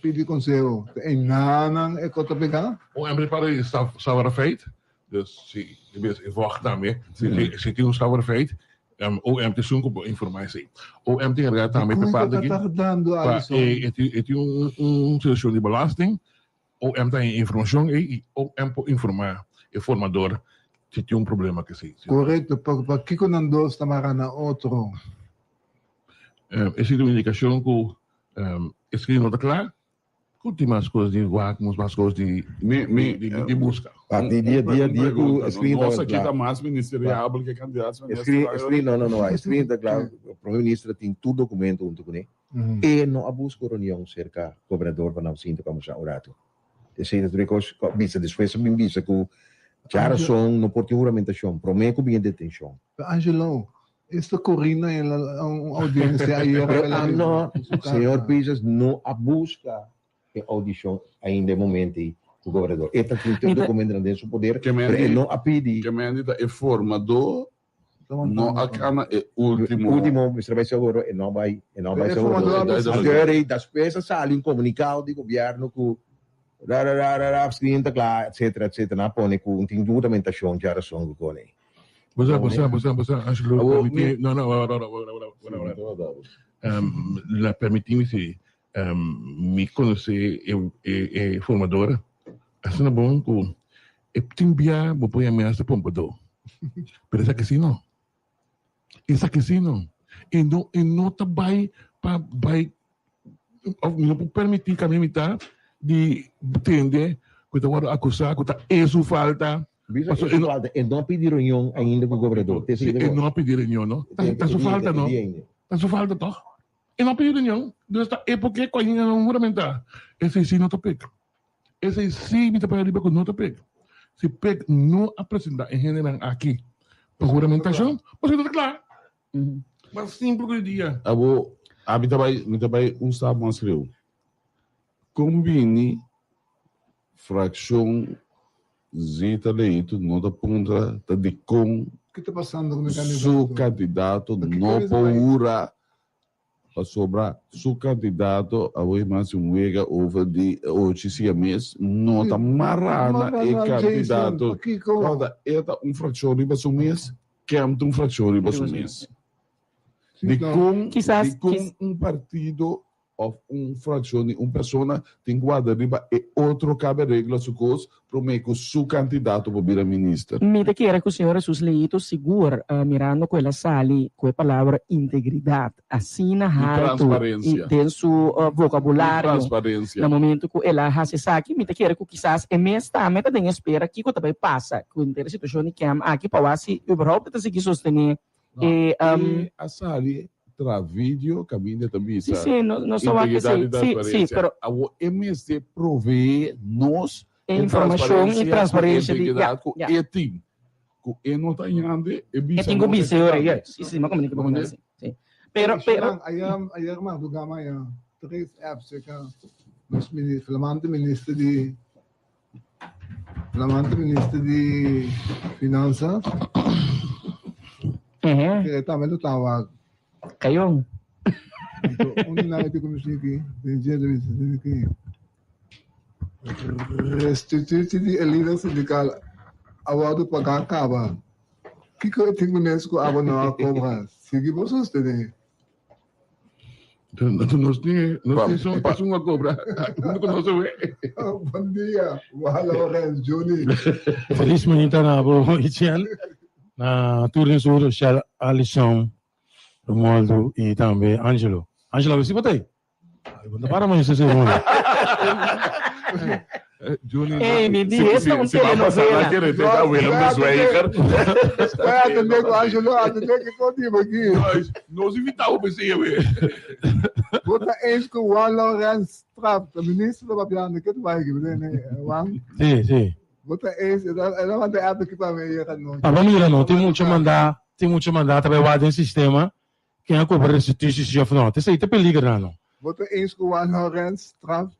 pedir conselho. E não é que eu estou pegando. O prepara estava feito. Dus je wacht daarmee. Se tem estava feito. O tem zoeken informatie. O tem gaat daarmee bepaalde dingen. Tem seleção de belasting. O tem informação e o informar informador. Se tem problema que sim. Correto. Para que não dois tamara na outro. Existe uma indicação que escreve não está claro. Tem mais coisas de guarda, mais coisas de busca. Dia que escreve nossa aqui está mais ministerial que candidato. Escreve não. Escreve está claro. O primeiro-ministro tem tudo documento junto com ele. E não a busca reunião cerca do cobrador para não se sentir como já orado. Esse é o recurso que visa depois me visa que já são não pode juramentação, promete bem detenção. Angelo. Esta corrida en la audiencia ayer. No, señor Pisas, no busca en audición ainda momento el gobernador. Esta tem documento de su poder, pero no a pedir. Que me han dicho, es formador, no acá es último. Último, Mr. Vice Seguro, e não vai seguro. Agora, das peças, sale um comunicado do governo que escrita claro, etc. Não pone com juramentação de aração com ele. Você, Angelo, la permitir-me se me conhecer formadora, assim é bom que eu tenho vou pôr a minha essa pompador, mas essa que sim não, e não tá não permitir que a minha tá de entender que eu vou acusar que tá isso falta. E não pedir reunião ainda com o governador. E não pedir reunião, não? Está só falta, não? Está só falta, não? E não pedir reunião. É porque a ainda não juramentar. Esse sim não está pego. Esse sim me está pegando porque não está pego. Se pego não apresentar em general aqui para juramentação, você está claro. Mas simples que o dia. A mim também sabe mais que eu. Combine fração Zita Leito não da ponta de com que está passando com o seu candidato não pura para sobrar seu candidato a hoje mais wega over de hoje se mês não está marrana e candidato toda esta fração riba seu mês que é fração riba seu mês de com partido of fração de pessoa tem guarda riba e outro cabe regra su cos promeco su candidato para virar ministro. Me te quiere que o senhor sus leitos seguro mirando com ela sali com a palavra integridade assim na alto e tem su vocabulário no momento que ela hace aqui me te quiere que quizás é mês tá meta tem espera que o também passa com a situação que aqui para se überhaupt se que sostener e a sali tra vídeo caminho também sim não só aqui sim pero a MSD provee nos Informação e transparência de com etim. Com não tá yande, etim com biseur, yes. Isso é comunica com assim. Sim. Pero ayer madrugada ya 3 apps que os flamante ministro de Finanças que também do tawag kayo onde na ito comissão aqui dia de que restituir de líder sindical awado pagkakaba kiko tingin nesco abo na cobra sige vocês têm nós temos uma cobra não conosco bom dia wala Lorenz Juni feliz manhã na abo Etienne na turno sur Alisson Romualdo e também Angelo você botei para mais esse Ei, me diz, esse é telenovela. Vai atender com o Angelo, atender que contigo aqui. Nós invitamos para você, Bota eins com o Juan Lorenz Trapp, o ministro da Papiana, que tu vai aqui, né? Juan? Sim. Bota eins, ela vai ter aqui para mim. Vamos lá, não, tem muito mandar, também vai dentro sistema, quem é cobrar esse título de não, tem aí, tem perigo, não. Bota eins com o Juan Lorenz Trapp.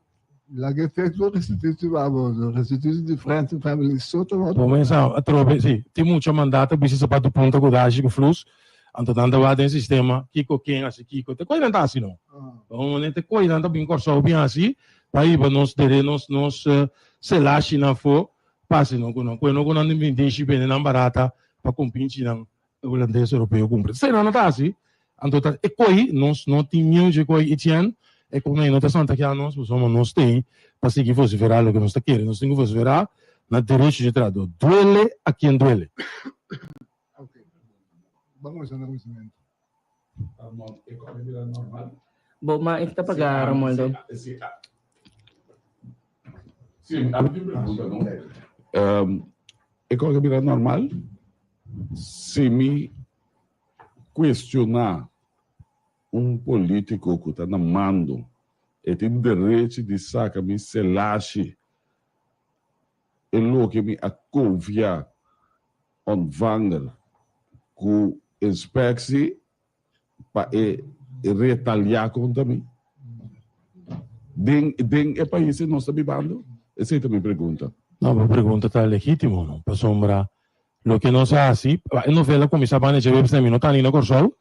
Lage efecto restituição de friends and family soto. Começa a trocar, sim. Tem muito mandato, precisa para do ponto de com flux. Então dando lá dentro sistema, Kiko quem assim Kiko, te coisa não assim não. Vamos né te coisa não bem corso bem assim, para ir para nós se lache na fo, passe não não nem deixe bem na barata para compinchi não holandês europeu cumpre. Sei não tá assim. Então tá e coi nós não tínhamos de coi Etienne. É como a notação que nós temos para seguir vociferar o que nós está querendo. Nós temos que vociferar na direito de trato. Duele a quem duele. Ok. Vamos ao conhecimento. Bom, mas está pagar, Romualdo. Sim, a pergunta não. Economia normal? Se me questionar político que está na mando e tem direito de sacar me se lache e lo que me acovia ontvanger com inspectie para retaliar contra mim. Den é país que nós estamos vivendo? Essa é a minha pergunta. Não, a pergunta está legítima, não? Para sombra, o que nós fazemos, a novela começava a dizer que não está nem no corso.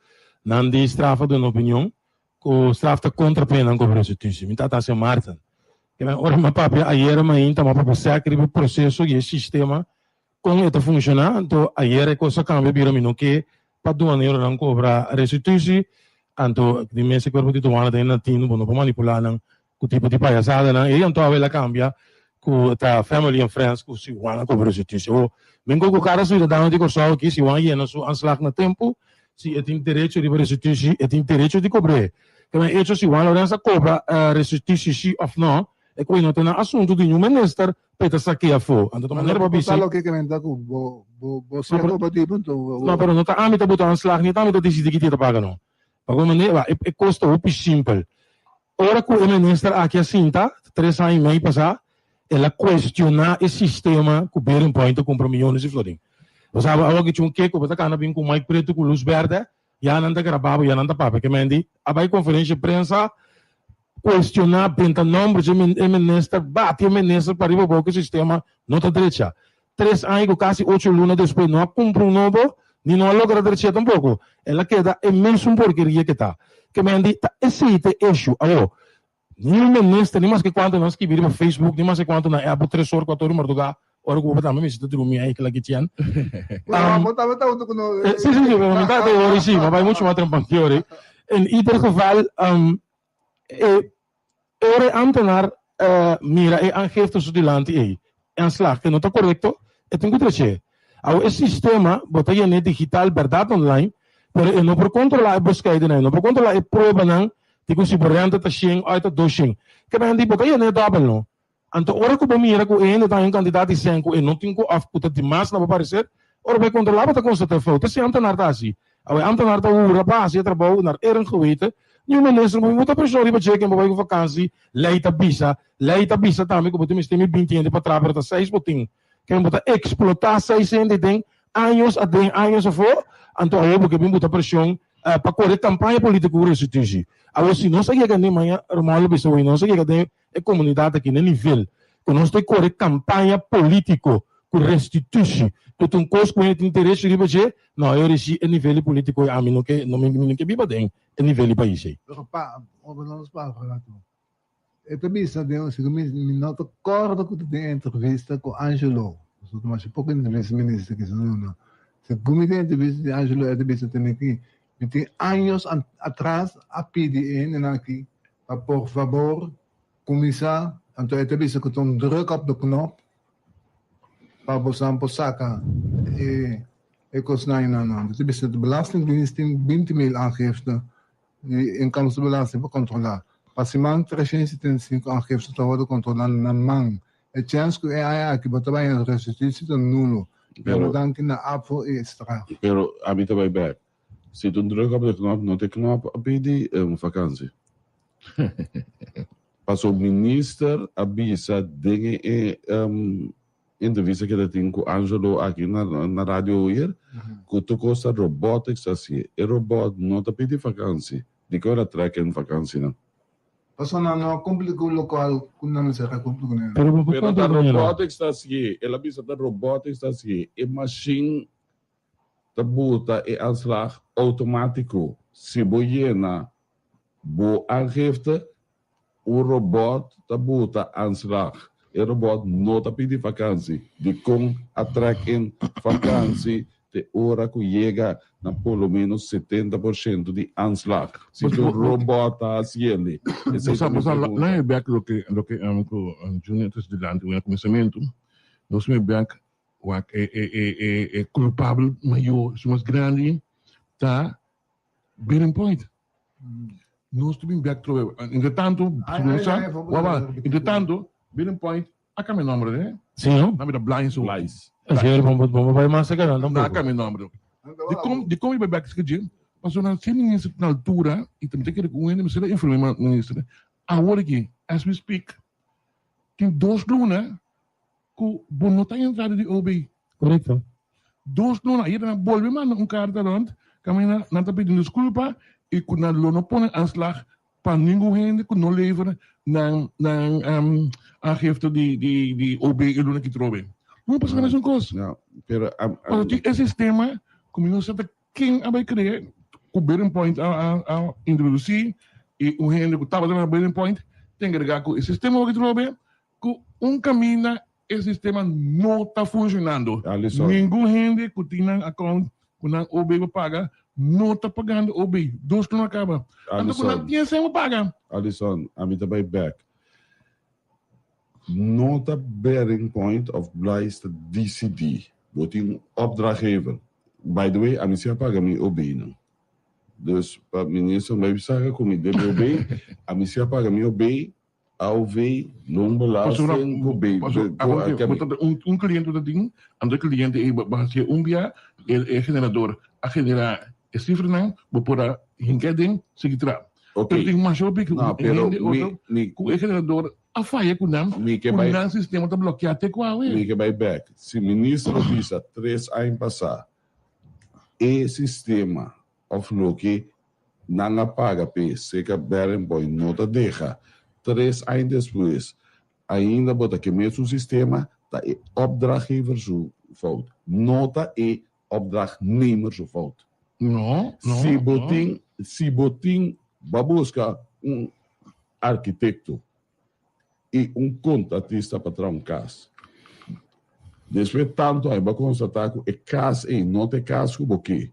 Não de estrafa de uma opinião, que estrafa contra a pena com o processo. Me está se Martin. Ora, mas papi, ayer ainda mas papi sacri o processo e o sistema como está funcionando. Então, ayer é coisa cambia vira mim que para do ano não cobra restituição. Então, de mês que corpo de tomar tem latino, não para manipular não o tipo de palhaçada não. E então ela cambia com a family and friends que se vão cobrar restituição. Bem que o cara cidadão de corso que se vão ir no seu anslag no tempo. Se tem direito de restituir, tem direito de cobrar. Então, isso se Juan Lorenzo cobra restituir sim ou não, é que não tem assunto de nenhum ministro para saquear fora. Então, maneira para dizer. Não, que comenta com você não, pero não está a mim botar anslag, nem tá me decidir que te paga não. Para maneira, é custo muito simples. Ora que o ministro aqui assim tá, 3 anos e meio passar, ela questiona o sistema que o Bearing Point compra milhões de florins. Você sabe, algo que tinha um queco, você acaba com Mike Preto com luz verde, já não está gravado, já não está papo, que mendi, a conferência de prensa, questionar, pinta números, e ministro, bate o ministro para ir para o sistema, não está direita. 3 anos, quase 8 lunas depois, não cumpre um novo, nem não logra direita tampouco. Ela queda, é mesmo porqueria que está. Que mendi, esse é o issue, nem o ministro, nem mais que quanto nós que viram no Facebook, nem mais que quanto na Apple 3 horas, 4 horas, Marduga, ora que eu também me sinto dormir aí que lá que tinha. Sim, me está de hoje sim, mas vai muito mais tranquilo. Em ieder geval, ora Antonar mira e aangeeft os de land e aanslag que não está correto, é tem que trazer. O sistema bota aí net digital verdade online, pero não por controlar a busca de não por controlar a prova não, digo se variante tá sim, aí tá doxing. Que bem de bota aí net double não. Então, ora que eu mira que ele está em candidato e 5 e não tem que afcutar demais não aparecer, ora vai controlar para constatar foto. Se Antonar está assim, a Antonar está o rapaz e trabalho na erang geweten, Nenhum ministro, mas muita pessoa ali para chegar, vai com vacância, leita bisa também, como temos 20 anos para trabalhar para 6 botim. Que botar explotar 6 anos tem anos a for, então eu porque muita pressão para correr campanha política por isso tinge. Agora se não sei que nem manhã, normal pessoa não sei que tem a comunidade aqui no nível, que nós tem correr campanha político com restituição. Tudo um coisa com interesse de você, não eu reci a nível político a mim não que viva tem a nível país. Não também sabe, se me não concordo com a entrevista com Angelo. Mas pouco entrevista ministro que não. Se comitê entrevista de Angelo é de também que tem anos atrás a pedir aqui, por favor, começar, então é entrevista que tem druk op de knop para você sacar e coisa não. Entrevista de belastingdienst tem 20.000 aangifte de inkomstenbelasting para controlar. Passiman 375 aangifte te worden controlando na mão. A chance que é aqui botar bem a restituição nulo. Pero dan que na afo extra. Pero a mim também back. Se tu druk op de knop, não tem knop a pedir vakantie. Pas o minister avisa dingen entrevista que ele tem com Angelo aqui na rádio hier, que tu costa robotics assim. E robot não está pedindo vacância. De que hora treca em vacância não? Passo não complicou o local, não se complicou nele. Pero da robotics está assim. Ela avisa da robotics está assim. E machine ta buta e aanslag automático. Se boiena bo aangifte, o robot ta buta aanslag. E robot não está pedindo vacância. De com a track in vacância, de hora que chega na pelo menos 70% de aanslag. Se o robot está assim, lá é back lo que Junior está estudando no começamento, nós me back é culpável maior, somos grande, tá bearing point. Nós também back trove. Entretanto, bearing point, acá meu número, né? Sim, não? Nome da Blind so. Vamos vai mais chegar não. Não, acá meu número. De como vai back que dia? Mas na ministro na altura e também tem que reconhecer, mas ele informa ministro. Agora aqui, as we speak, tem 2 lunas que não está entrada de OB. Correto. 2 lunas, aí na bolve manda carta lá, caminha não está pedindo desculpa e que não põe aanslag para ninguém que não leva na aangifte de OB e luna que trove. Não passa mais uma coisa. Não, pero esse sistema, como não sei quem vai criar, o bearing point a introduzir e o gente que estava dando bearing point tem que agregar que o sistema que trove que caminho esse sistema não está funcionando. Nenhum gente que tem account que na OB paga não está pagando OB. 2 que não acaba. Então, quando tinha sem paga. Alisson, a mim também back. Nota bearing point of blijst DCD. Wordt een opdrachtgever. By the way, a mim se paga mi OB não. Dus para ministro vai saber como de OB, a mim se paga mi OB, AOV, não belasting OB. Cliente dat ding, andere cliente vai ser dia é generador, a generar esse cifra não, vou por hinkading seguirá. Okay. Tem mais OB que o generador a falha com o sistema está bloqueado até qual é. Me vai back. Se o ministro avisa 3 anos passar, e sistema of que não paga pe seca bearing point não te deixa 3 anos depois ainda bota que mesmo sistema tá é opdrachtgever zo fout nota é opdrachtnemer zo fout não se botin vai buscar arquiteto e contratista para trazer caso. Depois tanto aí vai constatar que é caso e não tem caso como que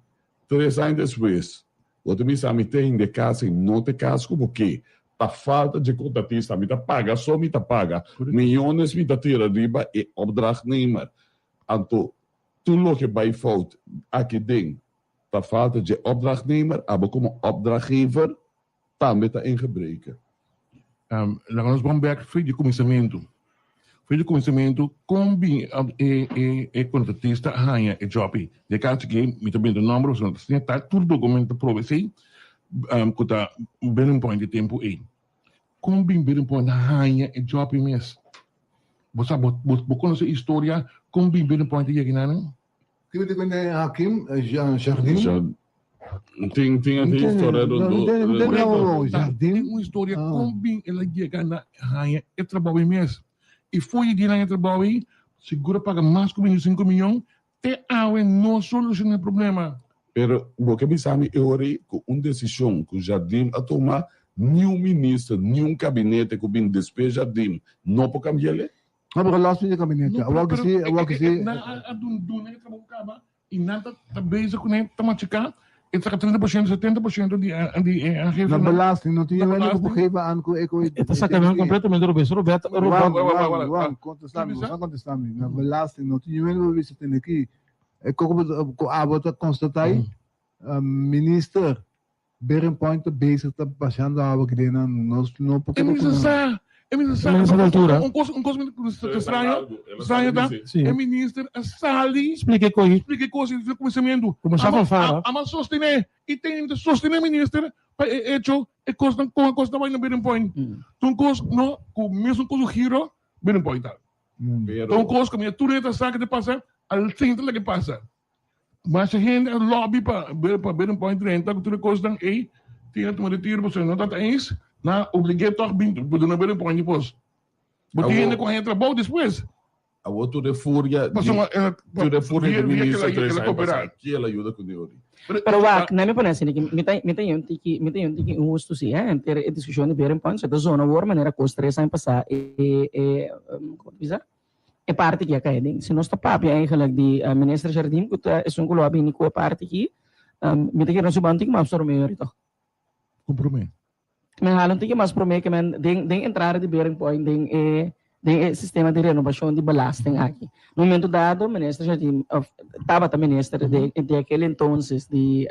3 anos depois, outro me sabe tem de caso e não tem caso como que a falta de contratista me paga só me paga milhões me tira riba e opdrachtnemer. Então tudo que vai fout aqui dentro a falta de opdrachtnemer, aber como opdrachtgever também está em gebreken. Lá nós vamos ver foi de começamento. Foi de começamento com contratista ganha o job. De caso que me também do número, se não tem tudo documento para você, kuta binnen point de tempo 1. Kom binnen point na hanya e job mes. Bosa bokon sa istorya kom binnen point de ginana. Kaya di ko na Hakim, Jardim. Tem a história do Jardim. Uma história kom bin ela chega na hanya e trabalho mes. E foi de lá trabalho seguro paga mais que 5 milhões te awe não soluciona o problema. Pero porque me sabe eu orei com uma decisão que o Jardim a tomar nenhum ministro, nenhum gabinete que bin despeja Jardim não pode cambiar ele. Não porque lá se gabinete. Awag si na adun na trabalho kaba e nada tá basic com ele tamatika e saka 30% 70% de na belasting não tinha nem que geven aan ko Ito sa kanang completamente Roberto. Contestami. Na belasting não tinha nem que visite aqui. Ko abot a constatai minister Beren Point bezig te passando a água que dena não porque é ministro altura. Estranho tá? É ministro Sali. Explique coisas de conhecimento. Começava a falar. A sostener e tem de sostener ministro para hecho e costa com a costa vai no Beren Point. Então coisa não com mesmo coisa giro Beren Point. Então coisa como tudo é saca de passar al centro que passa. Mas a gente lobby para Beren Point 30 que tudo coisa aí tinha tomar retiro você não tá eens na obriguei toch bem por não Beren Point depois. Porque ainda com a trabalho depois. A outra de fúria de ministro que ela ajuda com o Pero wak, na me parece que me tem um tiki justo sim, ter a discussão de Beren Point, da zona war maneira costa sem passar como dizer? É parte que é ding. Se nós está papi eigenlijk die minister Jardim que é um lobby ni ko parte aqui, me tem que não subanti que mais sobre melhor então. Comprometo. Men halang tiki mas prome que men ding entrar de Beren Point ding sistema de renovação de belasting aqui. No momento dado, ministro Jardim estava também ministro de aquele entonces de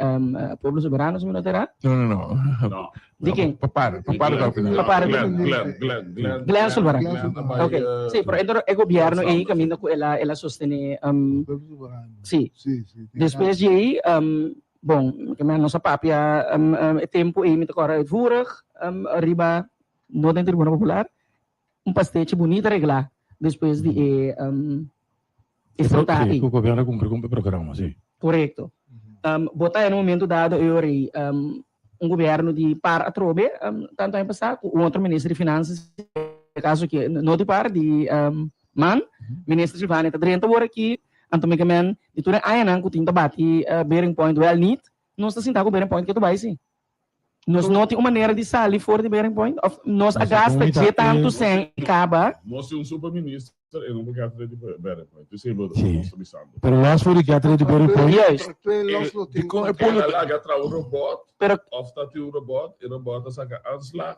Pueblos Soberanos, me notará? Não. De quem? Papara Glenn Sullivan. Ok. Sim, pero então o governo aí caminho com ela sostene sim. Depois de aí bom, que men nossa papia tempo aí me tocou uitvoerig arriba no dentro do Tribunal Popular pastete bonito arreglar depois de o governo cumpre com o programa, sim. Correto. Botar no momento dado eu governo de par a trobe tanto ano passado o outro ministro de finanças caso que não de par de man ministro Silvana está dentro agora aqui antomicamente de tudo aí não que tinha bate Beren Point well need não está sentado com Beren Point que tu vai sim. Nós não temos uma maneira de sair fora de Beren Point. Nós gasta de tanto sem acaba. Nós temos um superministro e não gasta de Beren Point. Isso é o que nós estamos pensando. Pero nós fomos de gasta de Beren Point. Ela gasta o robot. Of dat o robot e o robot saca aanslag.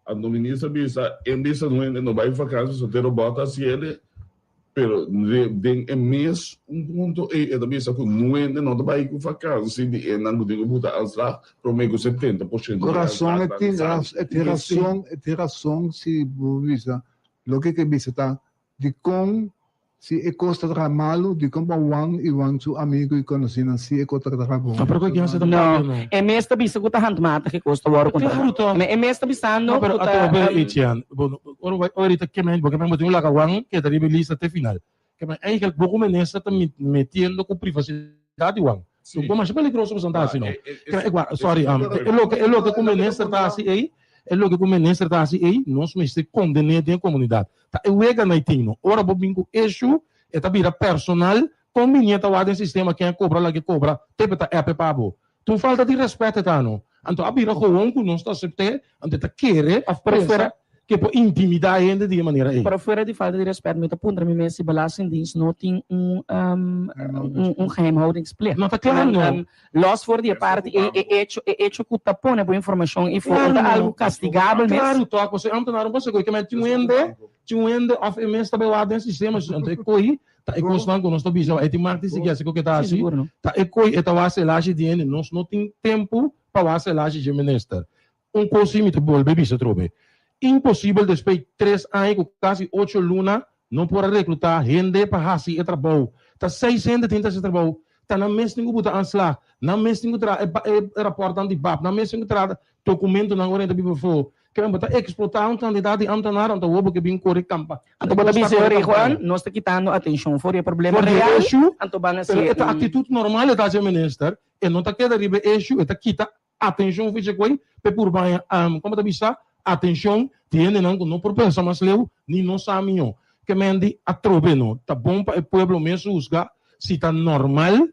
A ministra bisa, não vai vacança, só tem robot assim ele. Pero den mês ponto e da bisa com não vai com vacança de não digo botar aanslag pro meio 70%. Coração é razão se bisa lo que bisa tá de com se é costa tra malo de com Iwan su amigo e conhecido se é costa tra bom. Não, é mês tá bisa com tá handmata que costa o contra. É mês tá bisa não pero ato Etienne. Bom, ahorita que men porque me tenho lá Kawang que daí lista até final. Que men eigenlijk pouco menessa tá metendo com privacidade Wang. Então mas peligroso você tá assim não. Sorry, é lo que com menessa tá assim aí. É lo que com menessa tá assim aí, nós me se condenar dentro da comunidade. Tá eu ega na itino. Ora bobingo eixo é tá vira personal com vinheta lá dentro sistema quem cobra lá que cobra, tepe tá é pepabo. Tu falta de respeito tá não. Então a vira com que não está aceitar, ante tá querer a prefere que por intimidar ainda de maneira aí. Para fora de falta de respeito, me tá punta me se belastingdienst não tem geheimhoudingsplicht. Não tá claro não. Los for die parte é hecho que tá põe boa informação e for algo castigável mesmo. Claro, tô você ambtenaar não você que me tinha of imenso tá lá dentro sistema, então coi tá e constante nós tô bicho, é de martes que assim que tá assim. Tá e coi é tá lá se laje de ele, nós não tem tempo para lá se laje de minister. Coisa me te volve bicho trobe. Impossível depois de 3 anos, com quase 8 lunas, não pode recrutar gente para fazer esse trabalho. Está 630 esse trabalho. tá na mês tem que botar ansla, na mês tem que rapporto aan die BAP, na mês tem que trazer documento na hora da bibelfo. Kaya botar explotar um candidato e antanar ang tawo que bem corre campa. Anto ba bisa Juan, nós está quitando atenção for o problema real. Anto ba na se esta atitude normal da minister, e não tá queda ribe issue, eta quita atenção fica coi, pe por banha, como tá bisa, atenção, tiene não por pensar mais leu, ni não saminho. Que mendi a trobe no, tá bom para o povo mesmo usar se tá normal,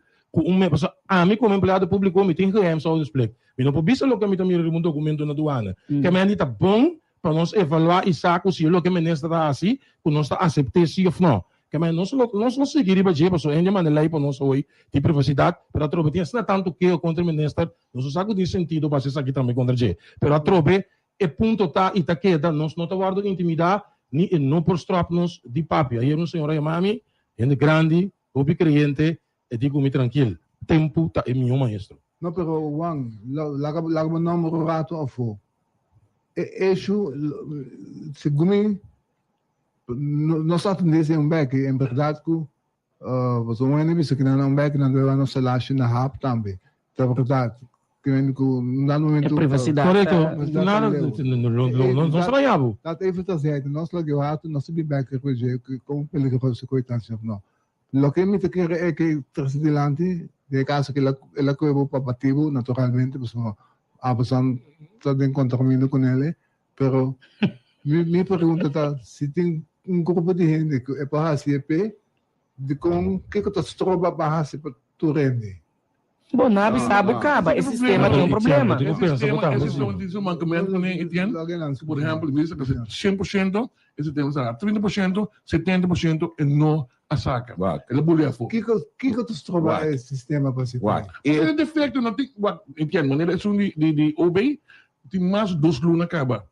a mim como empregado público, me tem que só explicar. Me não pode ser o que me também um documento na aduana. Que mendi tá bom para nós avaliar e saco se o que ministra tá assim, que nós tá aceitar sim ou não. Que mendi nós seguir para jeito, só ainda maneira aí para nós hoje de privacidade, para a trobe tinha tanto que o contra ministra, nós saco de sentido para ser aqui também contra jeito. Pero a trobe é ponto tá e tá queda, nós não tá guardando intimidade ni não por stropnos de papi. Aí um senhor aí mami, gente grande, obi cliente, e digo-me tranquilo, tempo tá é meu maestro. Não, pero Juan, laga mo número rato afo. Isso, segundo nós atendemos um back, em verdade que você não é nem isso que não é um back, não é nossa laje na rap também. É verdade. Que no momento privacidade. Correto. Nada, não estranhava. Tá even tá certo. Nós lá gato, nós subir back que como pelo que você coitado não. Lo que me te quer é que trascendente de caso que ela coibo papativo naturalmente, pues a pessoa está de encontramento com ele, pero me pergunta tá se tem um grupo de gente que é para CP de com que tu estroba para para tu rende. Bom, não sabe o caba, esse sistema tem um problema. Esse é um mancamento, entende? Por exemplo, diz que 100%, esse tema será 30%, 70% e não a saca. Ele bulha fogo. Que tu estroba esse sistema para se fazer? É defeito, não tem, entende? Maneira é de OB, tem mais 2 lunas acaba.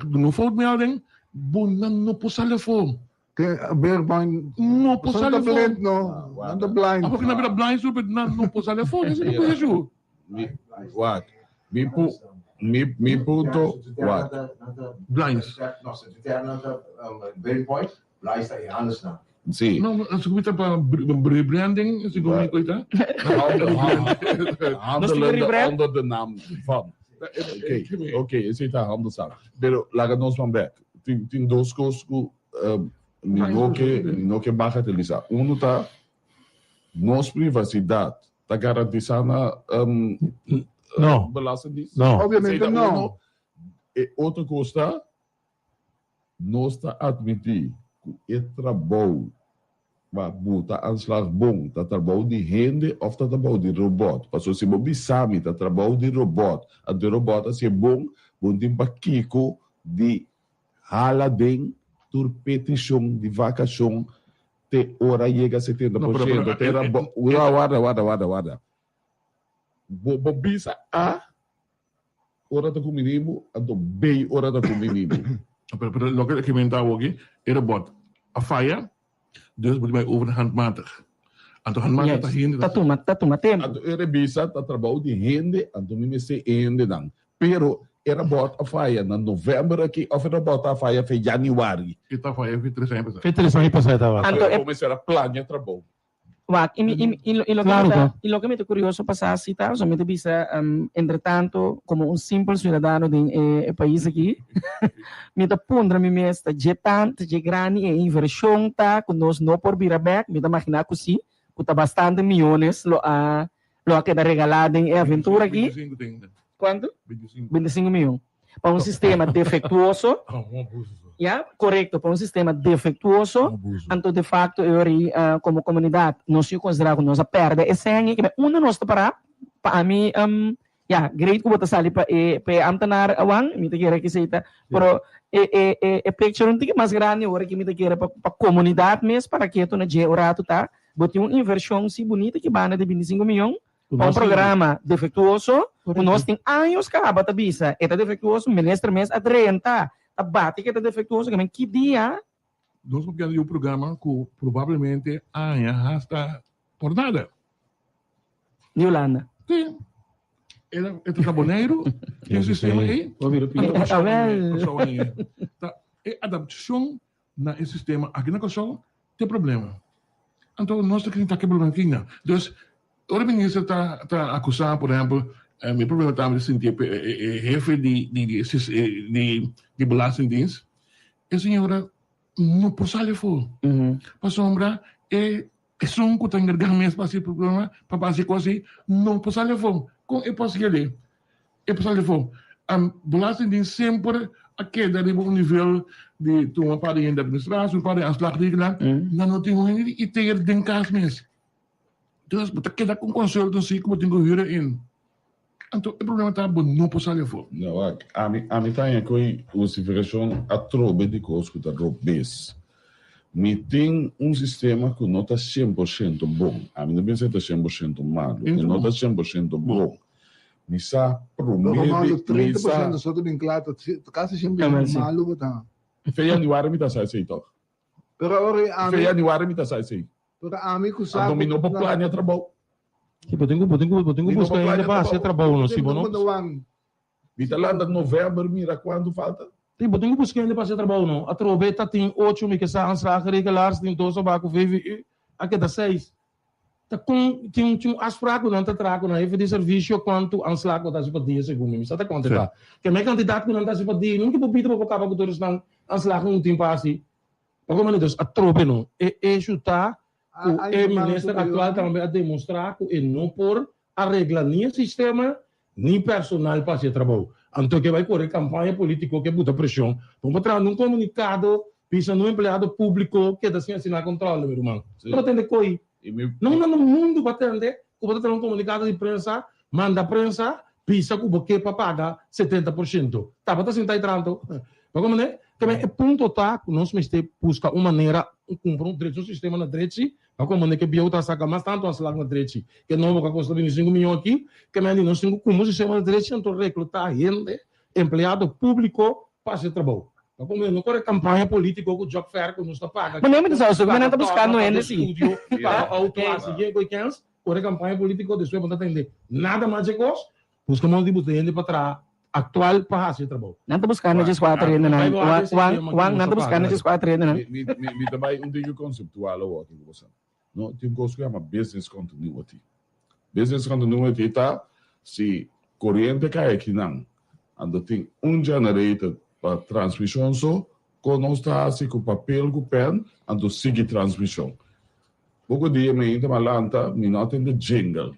No fogo melding, bom, não pode fogo. No posale blind, no. Anda blind. Ako kinabira blind super não posale phone. Isso é isso. What? Mi punto. What? Blinds. Sim. Não, se comita para rebranding, se comita coita. Onder de naam van. Oké, esse está handelszaak. Pero laga nós van back. Tem 2 coisas no que bagatelizar. Um tá nossa privacidade está garantizada não belasting não obviamente não. E outra coisa nós está admitir que o trabalho vai botar aanslag bom, tá trabalho de gente ou tá trabalho de robot. Porque se você sabe tá trabalho de robot, a de robot é bom tem para Kiko de haladem por petição de vacação te hora chega a 70%. Era guarda. Bobisa a hora da comunidade, a do B hora da comunidade. Pero lo que comentava aqui era bot a faia, dus moet je over handmatig. Anto handmatig tá rindo. Tá toma tempo. Era bisa tá trabalho de rende, anto me se ende dan. Pero era bot a faia na novembro aqui, ou era bot a faia foi januário. E tá faia foi 3 anos. Foi 3 anos passado tava. Anto começar a planear trabalho. Wak, lo que me está curioso passar cita, somente bisa, entretanto, como um simples cidadão do país aqui, me está pondra me mesta jetante, de grande e inversão tá, que nós não por vir back, me está imaginar que sim, que tá bastante milhões lo que está regalado em aventura aqui. Quanto? 25 milhões. Para um sistema defeituoso. Correto, para um sistema defeituoso, então de facto eu como comunidade nós consideramos que nós perde esse ano que uma nós para mim great que botar sali para antanar awang me te quer que seita pero picture um tique mais grande hora que me te quer para comunidade mesmo para que tu na je orato tá botar uma inversão se bonita que bana de 25 milhões um programa defeituoso nós tem anos que acaba bisa eta defeituoso ministro mês a 30 a bate que está defeituoso, que dia? Nós vamos ter um programa que provavelmente está por nada. De Holanda? Sim. Ele é trabalheiro, tem sistema aí. A adaptação no sistema aqui na Kosovo tem problema. Então, nós temos que problema aqui. Dus, o ministro está acusando, por exemplo, o problema está de sentir jefe de belastingdienst. A senhora não pode for. Para sombra, é um que tem gargamento para esse problema, para fazer coisa, não pode for. Com é possível. É possível for. A belastingdienst sempre a queda de um nível de uma parte de administração, para a anslagregelaar, não tem e ter den caso mesmo. Dus moet ik dat consultancy moet ik huren in. Então o problema está bom, não posso olhar fora. Não, a mim tem aqui justificação a trobe de coisas que está robês. Me tem sistema que não está 100% bom. A mim não pensa que está 100% malo, não está 100% bom. Me sa promete, 30% só do vinclado, quase sempre malo tá. Feia de war me tá sai então. Pero ora feia de war me tá sai. Pero amigo sabe. Dominou para planear trabalho. Que tenho buscar ainda para fazer trabalho, não se bom. Vita lá de novembro, mira quando falta. Tipo, tenho buscar ainda para fazer trabalho, não. A troveta tem 8 mil que são regulares, tem 2 abaco, vive aqui dá 6. Tá com tem as fracos não tá trago na de serviço quanto anslago da simpatia segundo me está conta tá que me candidato não tá simpatia não que bobito para colocar para todos não anslago não tem passe para como então a tropa não é chutar o ministro atual também a demonstrar que não por arreglar nem sistema nem personal para ser trabalho então que vai correr campanha política que bota pressão vamos entrar num comunicado pisa no empregado público que dá sem assinar controle meu irmão não tem de coi não no mundo batende, o bota um comunicado de prensa, manda a prensa, pisa que o boque para pagar 70%. Tá, bota sentar e tranto. Mas como né? Também é ponto tá, nós mesmo busca uma maneira, comprar direito no sistema na direita, mas como né que biou tá saca mais tanto as lá na direita, que não vai custar 25 milhões aqui, que mais não cinco como o sistema na direita, então recrutar gente, empregado público para esse trabalho. Mas como não corre campanha política com o job fair que não está paga. Mas nem me diz, o senhor não está buscando ele sim. Ao classe, corre campanha política depois para atender. Nada mais de coisa, buscamos de botar para trás, atual para fazer trabalho. Não está buscando esses 4 ainda não. Não está buscando esses 4 ainda não. Me também tem conceptual o que você. Não, tem coisa que chama business continuity. Business continuity está se corrente cai aqui não. Ando tem generator para transmissão só, quando está assim com papel, com pen, então sigue transmissão. Pouco dia me ainda malanta, me nota de jingle.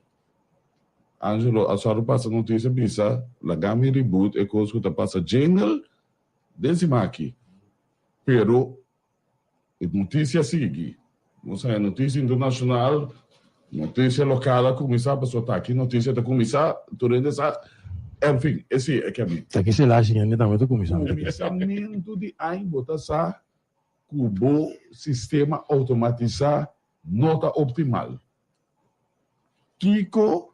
Angelo, a senhora passa notícia, bisa, lagami reboot, é coisa que passa jingle, décima aqui. Pero, a notícia sigue. Não sei, notícia internacional, notícia local, começar a pessoa está aqui, notícia da começar, durante essa. Enfim, esse é que a mim. Tá que se lá, gente, também estou começando. O começamento de a botação, cubo sistema automatizar nota optimal. Kiko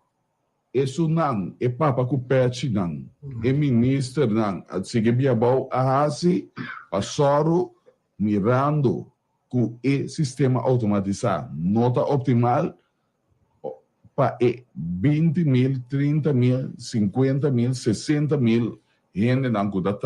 é sunang, é papa ku pet nang, é ministro nang, at sige biabaw ahasi, pasoro, mirando, ku é sistema automatizar nota optimal, para 20 mil, 30 mil, 50 mil, 60 mil gente não kuda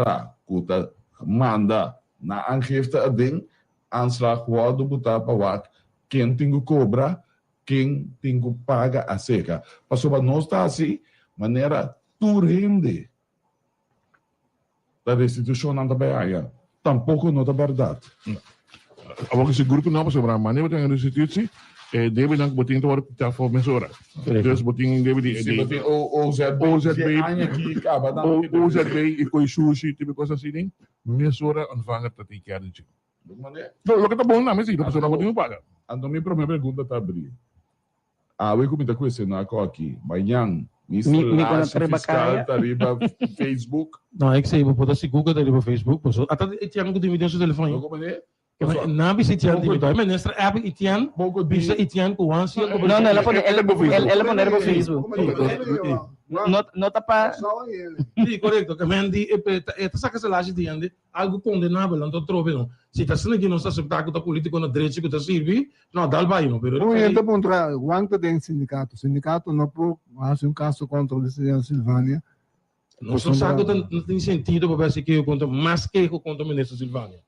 kuda manda na aangifte ading aanslag wado buta pawak quem tem que cobrar, quem tem que paga a seca. Passou não está assim, maneira tu rende da restituição não está tampouco não é verdade. Agora esse grupo não passou para maneira de restituição. Deve não botar para ter formação. Dus boting deve de OZB e coi sushi tipo coisa assim, mesura ontvangen dat ik jaar dit. Lo que tá bom na mesa, a pessoa não pode pagar. Então minha primeira pergunta tá abrir. We comenta com esse na aqui, manhã, fiscal tá riba Facebook. Não, é que sei, vou botar se Google tá riba Facebook, até tinha que dividir seu telefone. Não bisa Itian dito. Mas nessa app Itian, bisa Itian com ansia. Não, ela pode no Facebook. Nota para. Sim, correto. Que mendi, esta saca se laje diante algo condenável, não trobe não. Se está sendo que não está aceptado que a política na direita que está servir, não dá o bairro, não. Pero não entra contra o anco tem sindicato. Sindicato não pode fazer caso contra o presidente Silvânia. Não sabe que não tem sentido para ver se que eu conto mais que eu conto o ministro Silvânia.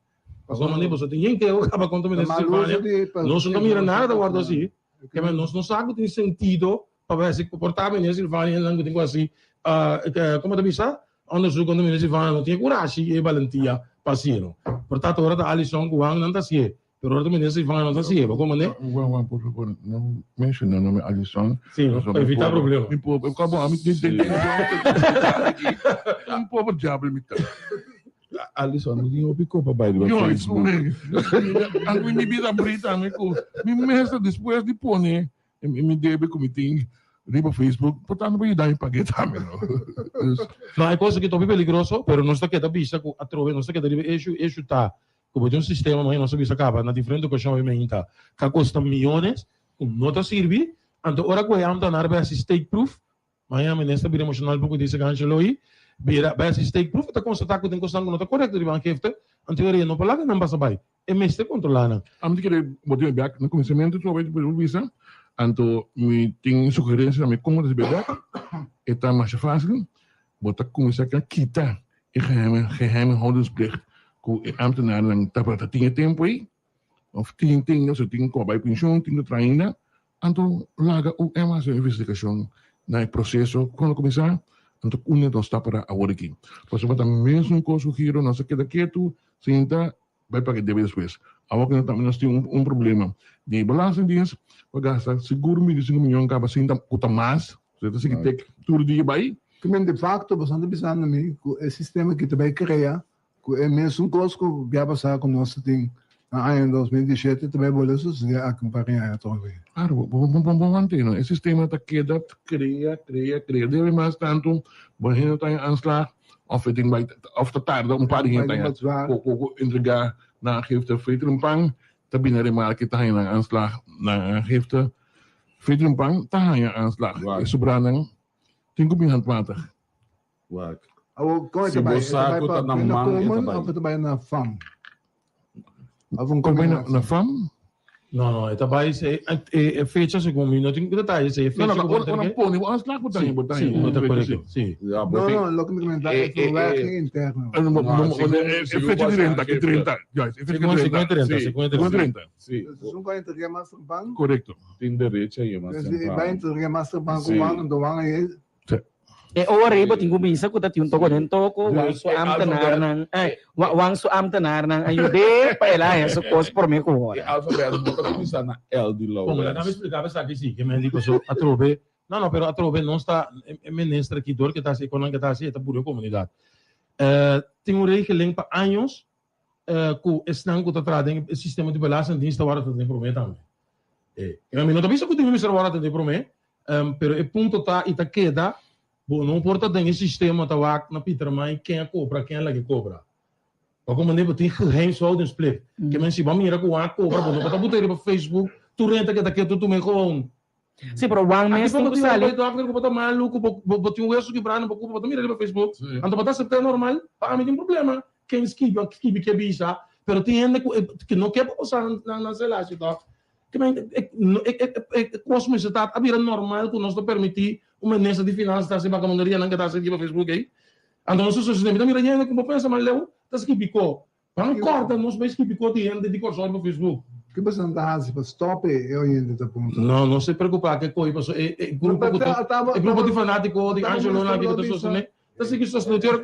Como nem você tem que eu acaba com também Silvânia. Nós não mira nada da guarda assim. Que nós não sabe tem sentido para ver se comportar bem Silvânia não tem assim. Como da bisa? Onde su quando me Silvânia não tinha coragem e valentia para ser. Portanto, agora a Alisson Guang não está assim. Pero ahora também Silvânia não está assim. Como né? Guang, por favor, não menciona o nome Alisson. Sim, para evitar problema. Acabou, a mim um povo diabo me tá. Alisson, não ficou para baixo do Facebook. Anche mi vida británico, me mestre depois de pôr, né? Me deve comiting riba Facebook, portanto vai dar paguete também. Não é coisa que é peligroso, pero não está que da vista a trove, não está que da eixo tá. Como de um sistema, mas não se visa acaba na diferente do que chama menta, que custa milhões, não está serve. Então, ora que eu ando na área de state proof, mas a ministra bem emocional porque disse que Angelo aí Bira, base stake proof, está constatar que tem questão que não está correto de banco efeito, a teoria não pode não passa bem. É mestre controlando. A mim que botar back no começamento do trabalho de visa, então me tem sugerência me como de back, é tá mais fácil, botar começar a quitar e geheime houdensplicht, que ambtenaar dan tapata tinha tempo aí, of tinha, se tinha com a pensão, tinha traina, então laga o mais investigação na processo quando começar. Untuk unir dos está para agora aqui. Pois eu mesmo com o giro, não se queda quieto, senta, vai para que deve depois. Agora também nós temos problema de balança de dias, para gastar seguro 1.5 milhões, acaba senta custa mais, você tem que ter tudo dia vai. Também de facto, bastante pensando também, o sistema que também cria, é mesmo coisa que vai passar com nós tem na ano 2017 também vou associar a companhia também. Vamos manter, o sistema está queda, cria, deve mais tanto, você tem aanslag, of het ding of de tarde paar dingen ook entregar na gifte Friedrichsbank, daar binnen de markt daar een aanslag na gifte Friedrichsbank, daar een aanslag. Is sobrang tingko binhandmatig. Wag. Se você está na mão, você vai na fam. Como na fam? Não, é vai é fecha segundo, não tem detalhes, é fecha segundo. Não, pô, o aanslag botar aí. Sim, não está correto. Sim. Não, lo que me comentar é o werking interno. É fecha de 30, guys. É fecha de 30. Sim. Não vai entregar master bank? Correto. Tem direito aí, mas vai entregar master bank do wang aí. E ora iba tingu bisa ko tati unto ko dento ko wang so am tenar nang ayude pa ela eso cos por me ko. E alfabeto botar começar na L de low. Como eu explicava essa aqui sim, que me digo so a trove. Não, pero a trove não está é ministra aqui dor que está se econômica está se está por comunidade. Tem um regeling para anos que estão que está trazendo o sistema de balança de insta hora tem problema também. Eu não estou pensando que tem ministra hora tem problema, pero o ponto tá e tá queda. Bom, não importa tem esse sistema tá lá na Peter mãe quem cobra, quem é lá que cobra. Porque como nem tem geheim houdensplicht. Que men se vamos ir com a cobra, bom, não pode botar para Facebook, tu renta que daqui tu me com. Sim, pero one mês tem que sair. Tu acha que botar maluco, botar um erro que brana, botar mira para Facebook. Então botar sempre normal, para mim tem problema. Quem esquive que bisa, pero tem gente que não quer passar na relação, tá? Que cosmos está a virar normal que nós não permitir uma ministra de finanças está se bagamonaria não que está se aqui para Facebook aí. Então nós somos sistema, mira gente como pensa mas leu, está se picou. Para corta nós vais que picou de gente de corso para Facebook. Que você não está assim para stop eu ainda tá ponto. Não se preocupar que coi passou grupo de fanático de Angelo lá que está sustentando. Está se que sustentando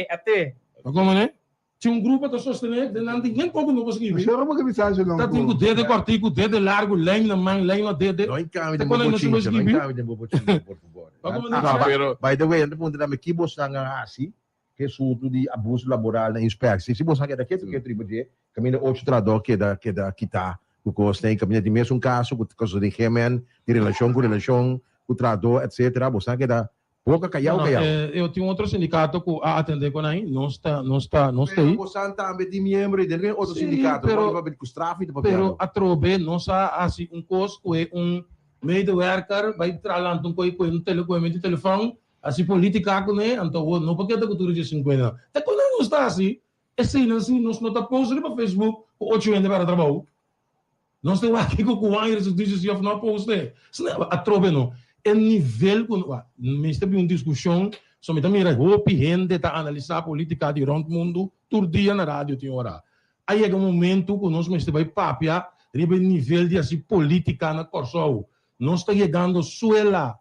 até. Como né? Tinha grupo de sostener, de não ninguém como não conseguiu. Mas era uma mensagem não. Tá tem o dedo cortico, dedo largo, lém na mão, lém na dedo. Não encabe de botinha, não encabe de botinha, por favor. By the way, ando ponto da me kibos nga assim, que surto de abuso laboral na inspecção. Se você quer daqui que tribo de, caminho outro trador que da kita, o custo tem caminho de mesmo caso, com coisa de gemen, de relação com relação, o trador, etc. Você quer da pouca caiu. Eu tinha outro sindicato que a atender com aí, não está aí. Você também de membro de outro sindicato, pero a trobe não está assim custo é medewerker vai trabalhando com telefone, assim política com né, então não porque da cultura de 50. Tá quando não está assim, assim nós não está postando para Facebook, o 8 ainda para trabalho. Nós temos aqui com o Angers diz assim, não poste. A trobe não. É nível, mas teve uma discussão So me mira hopi gente tá analisar política de rond mundo todo dia na rádio tem hora. Aí é um momento que nós mesmo vai papia ribe nível de assim política na Corsol. Não está chegando suela.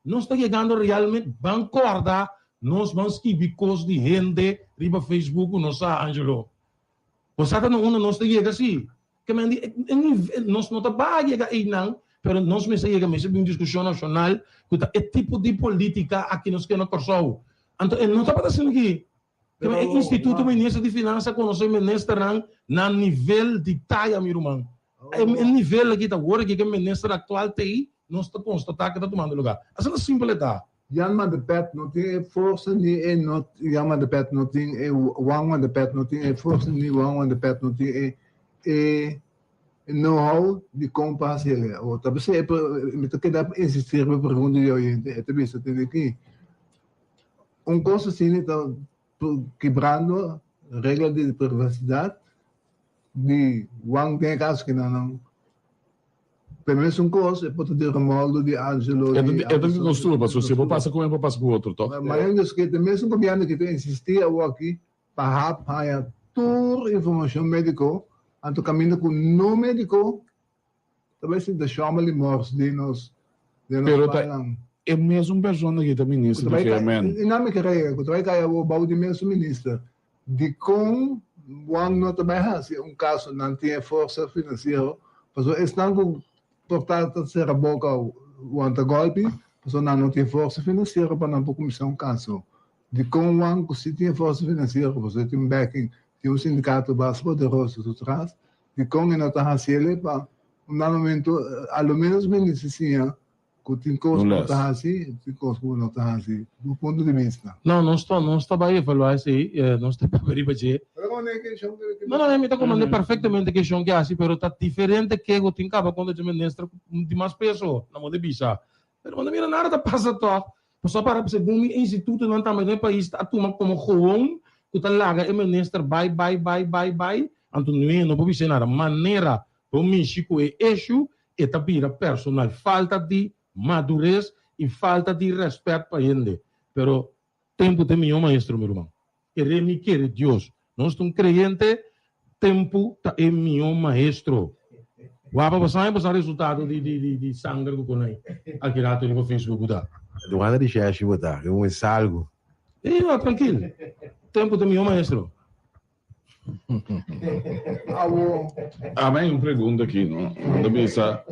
Não está chegando realmente bancorda. Nós vamos escrever coisas de gente riba Facebook não sa Angelo. Você tá não está chegando assim. Que nós não tá vai chegar aí não. Pero nós me chega mesmo uma discussão nacional que é tipo de política aqui nos que na Corsol. Então não está passando aqui. O Instituto Ministro de Finanças conhece o ministro na nível de taia, meu irmão. É nível aqui da agora que o ministro atual tem, nós está constatando que está tomando lugar. Assim é simples tá. Janma de pet não tem força nem não Janma de pet não tem Wangma de pet não tem força nem Wangma de pet não tem know-how de como fazer. Ou talvez me toque dar insistir para perguntar eu e também se tem aqui coisa assim está quebrando regra de privacidade de Wang tem caso que não pelo menos coisa pode ter moldo de Angelo é do que costuma mas você vai passar com passa para outro toque mas que mesmo combinando que tem insistir aqui para há toda informação médico anto caminho com no médico talvez se deixar ali mortos de nós pero é mesmo pessoa que está ministro do Chairman e não me queria que vai cair o baú de mesmo ministro de com Wang não também se caso não tem força financeira mas estão com portanto ser a boca o antagolpe mas não tem força financeira para não começar caso de com Wang se tem força financeira você tem backing tem sindicato mais poderoso atrás de como não está fazendo para um momento ao menos me necessita que tem coisa que está assim tem coisa que não está assim do ponto de vista não está bem evaluar assim não está para verificar não me está comandando perfeitamente a questão que é assim pero está diferente que eu tenho acaba quando eu ministro de mais peso na moda bisa pero quando mira nada passa to só para você o instituto não está mais no país está tomando como gewoon que está lá o ministro bye Antonio não pode ser nada maneira o México é eixo e também a personal falta de madurez e falta de respeito para ele pero tempo tem meu maestro meu irmão querer me querer Deus nós estamos crentes tempo é meu maestro guapa você o resultado de sangue que conai aqui lá no Facebook da não há de chegar botar eu salgo tranquilo tempo tem meu maestro a mim uma pergunta aqui não bisa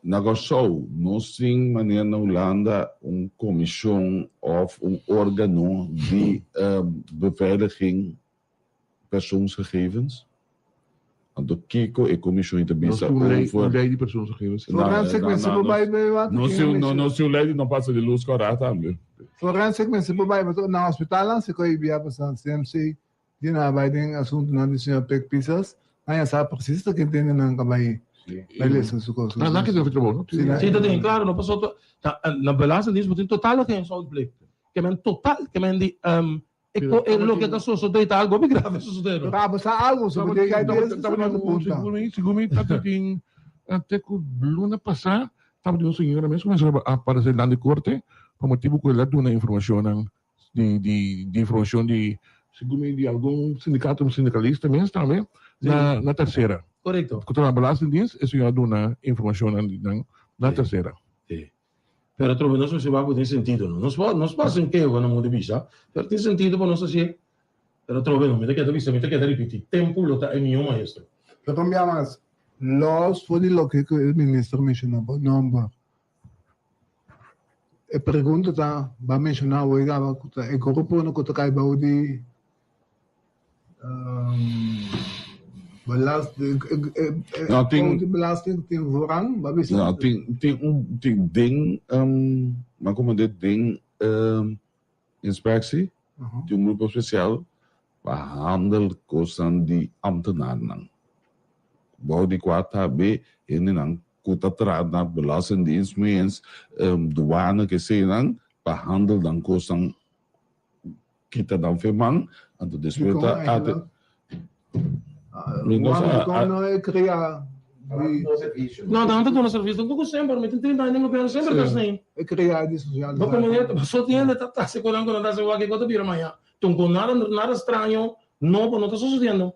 negócio nós tem maneira na Holanda comissão of órgão de beveiliging persoonsgegevens do Kiko e comissão de bisa voor lei de persoonsgegevens forensic mensen voorbij bij wat não se o lei não passa de luz correta também forensic mensen voorbij maar na hospitaal se coi via passar CMC din abiding assunto na de senhor Pec Pisas aí sabe precisa que entende não cabai beleza su coisa lá que deve trabalhar sim tem claro não passou na balança disso tem total tem só que men total que men de é lo que está sucedendo algo bem grave sucedendo passar algo sobre que segundo tá tem até que luna passar estava de um senhor mesmo começou a aparecer lá de corte por motivo que ele deu uma informação de informação de segundo de algum sindicato um sindicalista mesmo também na terceira correto que está na belastingdienst esse senhor deu uma informação na terceira pero trovo nós se vai tem sentido não nós passa em que eu não mude visa pero tem sentido para nós assim pero trovo não me tem que dar visa me tem que dar repetir tempo lo tá em meu maestro eu também mas los foi lo que o ministro mencionou number a pergunta tá vai mencionar o igava é grupo no que cai baudi belasting tem voorrang babis não tem ding maar como dit ding inspectie tem grupo especial behandel kosan di ambtenaren bou die kwaad hebben in een kuta trad na belastingdienst meens douane que sei não behandel dan kosan kita dan firman anto desperta Quando cria Não, não estou no serviço, não sempre, mas tem 30 anos, não quero sempre assim. É criado isso já. Só tinha tá se colando quando está aqui quando vira amanhã. Então, com nada estranho, não está sucedendo.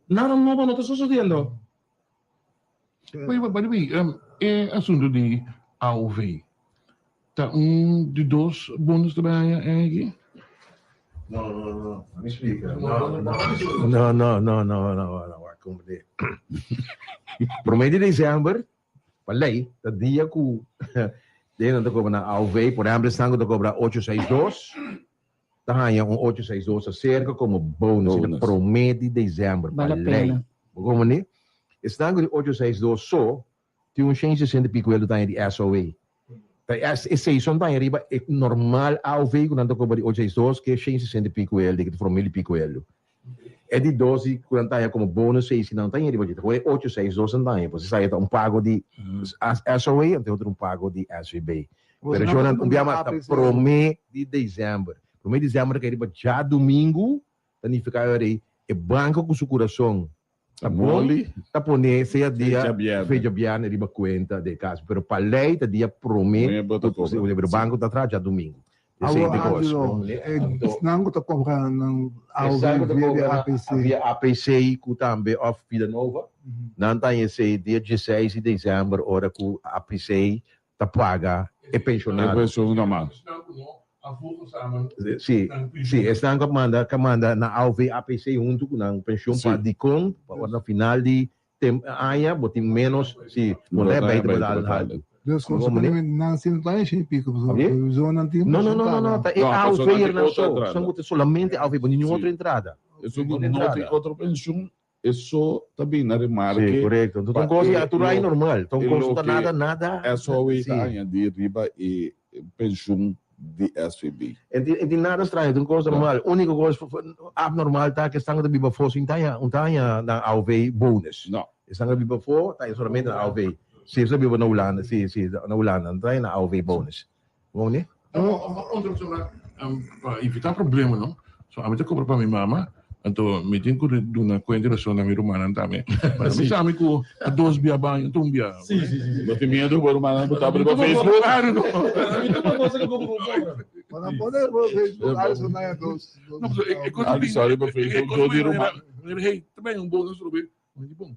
Nada novo não está sucedendo. By the way, é assunto de AOV. Tá de dois bônus também aqui? Não, me explica. Não. Como de. Pro mês de dezembro, falei, o dia que dentro da cobra na AOV, por exemplo, estão da cobra 862, tá aí 862 cerca como bônus pro mês de dezembro. Vale a pena. Como né? Estão de 862 só, tem 160 pico ele tá de SOA. Esse são tá riba é normal AOV quando cobra de 862 que é 160 pico ele, que pro 1000 pico ele. É de 12 quando tá como bônus 6 não tá riba, então é 862 não tá, você sai um pago de SOA e outro pago de SVB. Pero eu não enviamos pro mês de dezembro. Pro mês de dezembro que riba já domingo, significa aí é banco com seu coração. Tá bom? Tá poner seja dia fecha bem riba conta de caso, pero para lei tá dia pro mês, o banco tá atrás já domingo. Não está cobrando via APC. Via APC que também off vida nova. Não tem esse dia 16 de dezembro, hora que a APC tá paga é pensionado. É pessoa normal. Sim, estão comanda na AOV APC junto com a pensão para DICOM, no final de ano, botem menos, sim, não é bem trabalhado. Deus consegue não se não tem gente pico, não, é AOV não são somente AOV, nenhuma outra entrada. Isso não tem outra pensão, é só também na remarca. Sim, correto. Então coisa atual é normal, então custa nada. É só o ideia de riba e pensão de SVB. E de nada estranho, então coisa normal. A única coisa abnormal tá que estão de biba fosse na AOV bônus. Não. Estão de biba for, tá somente na AOV. Se você biba na Holanda, na Holanda, não tá na AOV bônus. Vamos né? Para evitar problema, não? So, a mim compra para minha mama, então me tenho que dar uma consideração na minha irmã também. Mas me chama com dois biabãs, então um biabão. Sim. Não tem medo, o irmã botar para o Facebook. Claro, não. Mas não pode Facebook, isso não é dois. Sorry, para o Facebook, todo irmã. Hey, também um bônus para ver. Mas bom,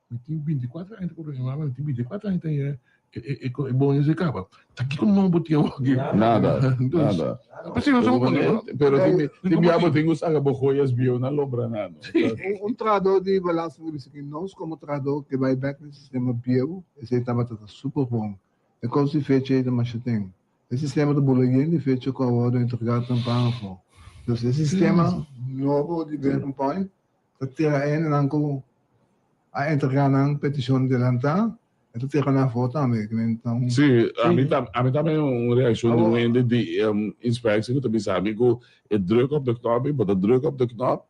me tenho 24 anos com a minha mama, me tenho 24 anos aí. É bom esse cabo. Tá aqui como não botia aqui. Nada. Mas não são bons. Pero tem biabo tem os agabojoias bio na lombra nada. Trador de balanço que nós como trador que vai back no sistema bio, esse estava super bom. É como se fecha aí da macheteng. Esse sistema do boletim de fecha com a ordem entregada tampão. Então esse sistema novo de Vermont, tá tendo nanco a entregar na petição de lantar. Itu tira na foto também, então. Sim, a mim também uma reação no ende de inspeção que também sabe que é druk op de knop, e bota druk op de knop,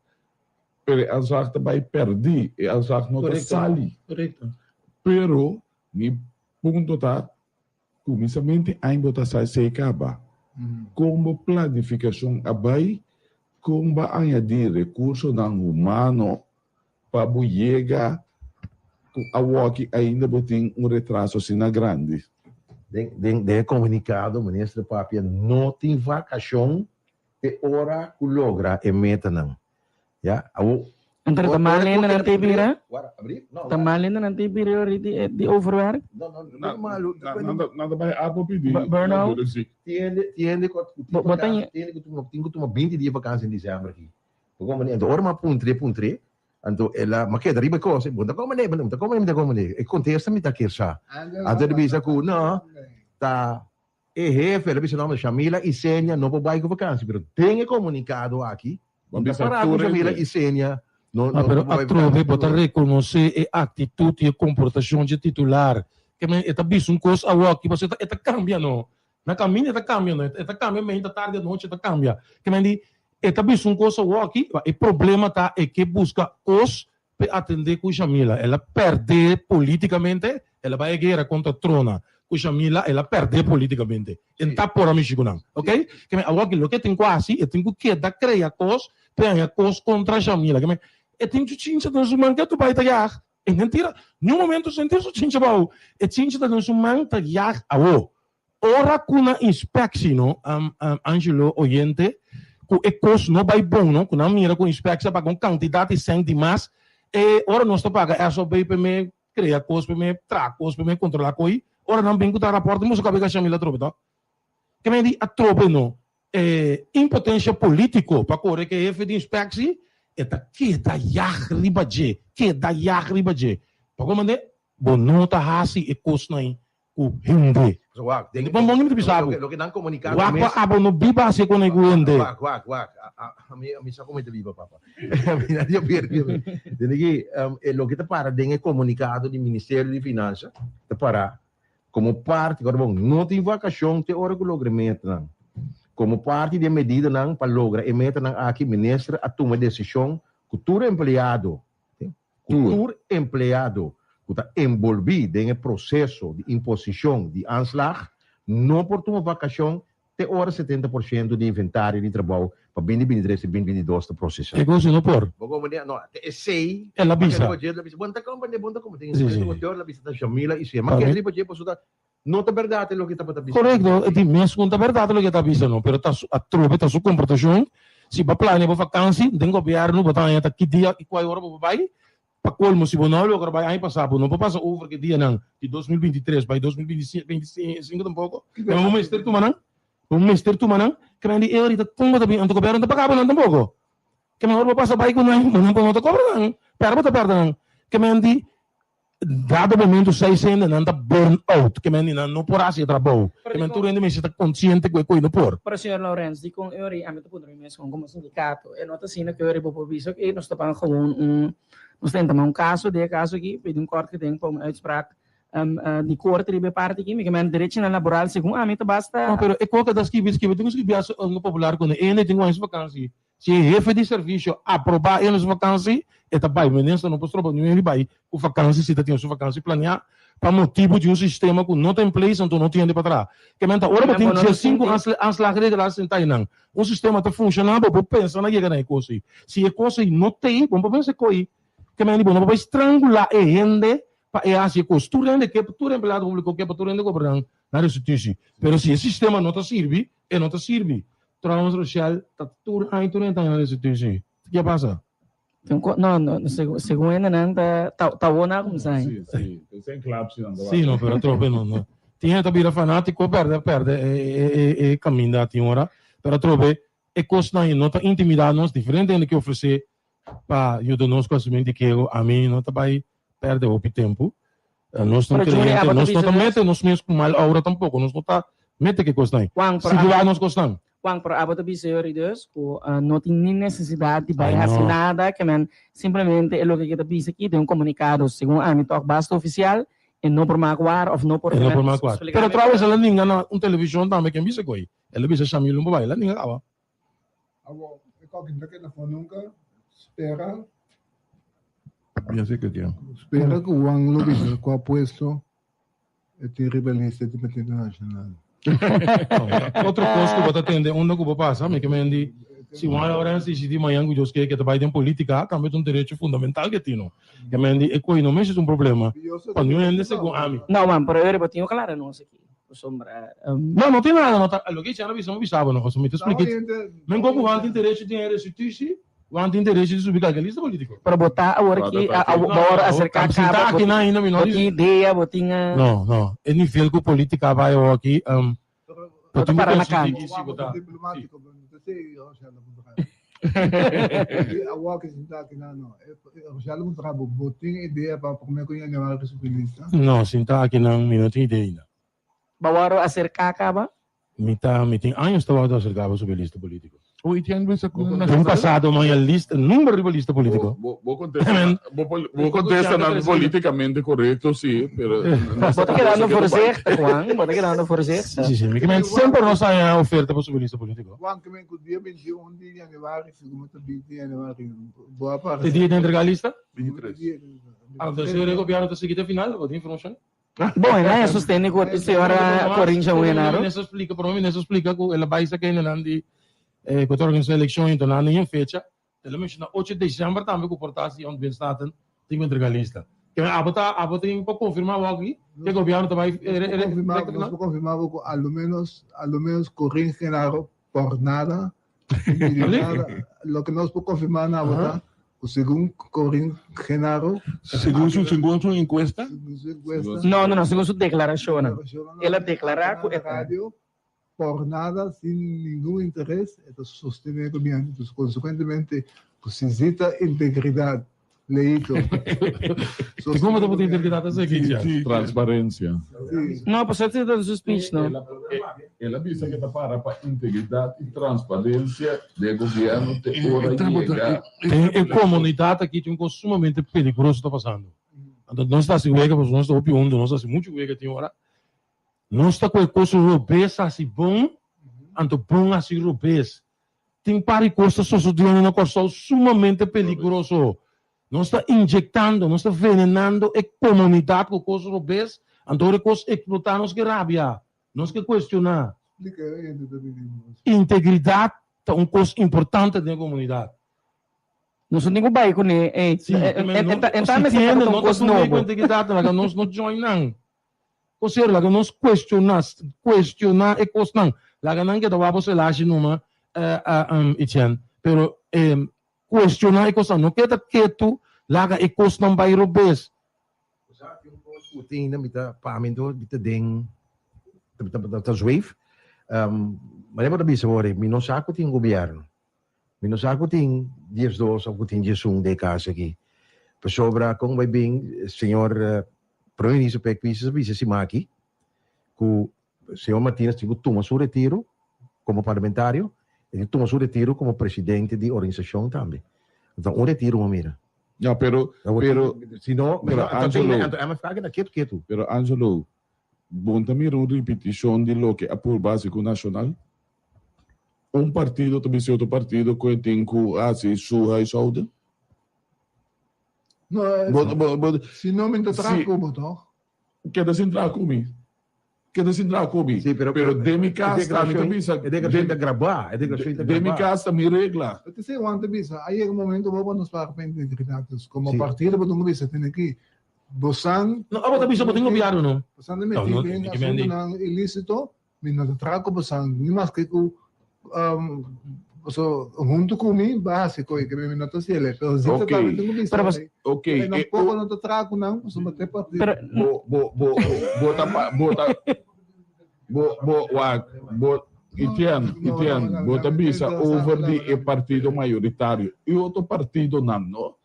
pero a zaak também perdi, e a zaak não tá sali. Correto. Pero ni ponto tá, começamente a botar sai se acaba. Como planificação abai, como añadir recurso não humano para chegar a walk ainda botem retraso assim na grande. De comunicado, o ministro Papia não tem vacação e hora que logra e meta não. Ya, Entre tamalin na nanti bira? Tamalin na nanti bira di overwork? Nada vai abo pedir. Burnout? Tiende que tu 20 dias vacança em dezembro aqui. Como né, hora uma puntre. Então, ela, mas que riba coisa, bunda como né, e contesta me tá quersa. Até de bisa ku, não, tá, jefe, ela bisa nome Shamila e Sênia não vai com vacância, mas tem comunicado aqui, para com Shamila e Sênia, não vai trove botar reconhecer a atitude e comportação de titular, que me está bicho coisa a que você está cambiando, na caminho está cambiando, está cambiando, mas ainda tarde à noite está cambiando, que me eta bicho coisa aqui, o problema tá é que busca os para atender com Shamila, ela perde politicamente, ela vai guerra contra Trona, com Shamila, ela perde politicamente, então por a Michigan, ok? Que me agora que tem quase, eu tenho que dar criar cos, para cos contra Shamila, que me eu tenho que tinha das mangas tu vai talhar, É mentira. No momento sentir so chincha bau, e chincha da nosso manta yag awo. Ora kuna inspectie no Angelo oyente ku ekos no vai bom no kuna mira ku inspectie para com quantidade sem de mais e ora nós paga é só para me criar cos para me tra cos para me controlar coi ora não bem que tá raporte música pega chamila tropa tá que me di a tropa no impotência político para correr que é de inspectie é tá que da yag ribaje para como né bonota hasi ekos nai ku hindi So, wag. Di ba mo nito bisabo? Lo que dan comunicado. Wag pa abo no biba se ko naiguende. Wag. A mí sa comenta viva, papa. Yo pierdo. Denegi, lo que te para den comunicado do Ministério de Finanças, te para como parte, agora bom, não tem vacação, te hora que logramento não. Como parte de medida não para lograr e meta não aqui ministro a tomar decisão cultura empregado que está envolvido em processo de imposição de aanslag, não por uma vacação, te hora 70% de inventário de trabalho para 2023 e 2022 do processo. É coisa não por? Não, é sei. É la visa. Bonta como tem la visa da Jamila e se mas que ele pode postar não é verdade o que está para visa. Correto, é de mesmo não é verdade o que está visa não, pero a tropa está sua comportação, se vai planear para vacância, tem governo botar aí que dia e qual hora vai para colmo se não logo vai aí passar não passa over que dia não de 2023 para 2025 tampouco é um mês ter tu manang que me di ahorita como também anto governo não pagava não tampouco que me hora passa vai com não não cobra não perda não que me di dado momento sai sendo não tá burn out que me di não por assim trabalho que me tu rende me está consciente que coi não por para senhor Lawrence di com eu a mim tô podendo mesmo como sindicato é nota assim que eu vou visto que nós estamos com nós tentamos caso aqui, pedi corte que tem para uitspraak de corte de parte aqui, mas que direito laboral, segundo a mim, basta. Não, pero é qualquer das que tem que biasa no popular quando ele tem mais vacância. Se o jefe de serviço aprovar eles vacância, é também, mas não posso trabalhar ele vai o vacância se tem sua vacância planear para motivo de sistema que não tem place, então não tem de para trás. Que menta ora tem que 5 as regras sentai não. Sistema está funcionando, vou pensar na chega na coisa. Se a coisa não tem, vamos pensar coi que me não vai estrangular a gente para assim costura de que tudo empregado público que tudo de governo na restituição. Pero se o sistema não te serve, não te serve. Trabalho social tá tudo aí tudo está na restituição. O que passa? Não, segundo ainda não tá bona como sai. Sim, sem claro sim, não, pero trope não. Tinha também fanático perde e caminho da tinhora, pero trope e costa aí não tá intimidar nós diferente do que oferecer para ajudar nós com que a mim não vai perder o tempo. Nós não queremos, nós não metemos nós mesmos com mal aura tampouco, nós não tá mete que custa aí. Se doar nós custamos. Quando para a bota senhores, não tem nem necessidade de vai fazer nada, que simplesmente é o que está dizendo aqui, tem um comunicado segundo a mim basta oficial e não por magoar ou não por magoar. Pero talvez ela ninguém na televisão também que visa coi. Ela visa chamar um babai, ela ninguém acaba. Agora, qualquer que não nunca espera. Eu sei que tem. Espera que o ângulo de qual puesto é ter rebelião internacional. Outro coisa que eu vou atender, onde eu vou passar, mas que me andi, se uma hora antes de manhã que eu sei que trabalha em política, também tem um direito fundamental que tem, que me andi, é que não mexe um problema. Quando eu ando segundo a mim. Não, mano, pero eu tenho claro não aqui. Sombra. Não tem nada, não tá. O que tinha na visão bisava, não, me expliquei. Men como o interesse de restituir, o interesse de subir aquela lista política. Para botar agora aqui, agora acercar a aqui na ainda menor. Ideia, botinha. Não, é nível que política vai aqui, para na casa. Diplomático, não sei, a walk is aqui não. Já não trabalho, botinha ideia para como é que eu ia restituir. Não, sinta aqui não, não tem ideia ainda. Bawaro acercar acaba? Me tem anos estava a acercar sobre lista política. O Itian bisa com no passado uma lista, número de lista político. Vou contestar politicamente correto, sim, pero bota quedando por certo, Juan, bota quedando por certo. Sim, me sempre não sai a oferta para lista político. Juan, que me dia 21 de janeiro, segundo dia de janeiro, boa parte. O dia de entregar a lista? 23. Ah, então se eu copiar a seguinte final, vou ter informação. Bom, né? Sustene com a senhora Corinthians Buenaro. Isso explica, para mim, isso explica que ela vai sair ainda de que a organização eleição então não nem fecha. Ela menciona 8 de dezembro também que o portasse onde bem está tem que entregar a lista. Que abota tem para confirmar aqui que o governo também Nós confirmamos que ao menos Corinne Genaro por nada. Lo que nós podemos confirmar na boda, o segundo Corinne Genaro. Segundo sua encuesta? Não, segundo sua declaração. Ela declarar que rádio por nada, sem nenhum interesse, é sostener o governo. Então, consequentemente, necessita integridade. Leito. Como você pode integridade aqui? Transparência. Não, por certeza do seu speech, não. Ela disse que está para integridade e transparência do governo de hora e a comunidade aqui tem um coisa sumamente perigoso está passando. Nós está assim, nós está opiondo, nós está assim, muito que tem hora. Nós está com a coisa robesa assim bom, anto bom assim robesa. Tem paricostas sociodiones na coisa sumamente perigoso. Nós está injetando, nós está envenenando a comunidade com coisas robês, então coisas explotando que rabia, nós que questionar. Integridade é uma coisa importante da comunidade. Não sou nenhum bairro, né? Sim, então mas não coisa nova. Integridade, mas nós não joinam. Ou seja, nós questionar e coisa não. Lá não que dá para você lá de numa, Etienne, pero questionar e coisa não queda quieto, laga e coisa não vai robês. Tem na mita paamento mita ding mita zweef. Mas lembra bisa ore, minosaco tem governo. Minosaco tem 10 dos ou tem 10 de casa aqui. Sobra kung may bing senhor Primeiro-Ministro Pecquis bisa si Maki, que o senhor Martínez toma seu retiro como parlamentário e toma seu retiro como presidente de organização também. Então, um retiro, uma mira. Ja, pero Angelo, bom também uma repetição de lo que é por básico nacional. Partido também outro partido que tem que assim sua e saúde. Não, se não me entrar como então. Queda sem entrar comigo. Sim, pero de mi casa também bisa. É de gravar, de mi casa me regla. Eu te sei onde bisa. Aí é o momento vamos nos para a integridade. Como partido vamos nos bisa tem aqui. Bosan. Não, agora bisa pode governo não. Bosan de meeting, assunto não ilícito, me não trago bosan. Nem mais que so junto comigo básico que me nota se ele pero zita também tenho visto ok não pouco não te trago não só bater partido Etienne, bota bisa over the partido maioritário e outro partido não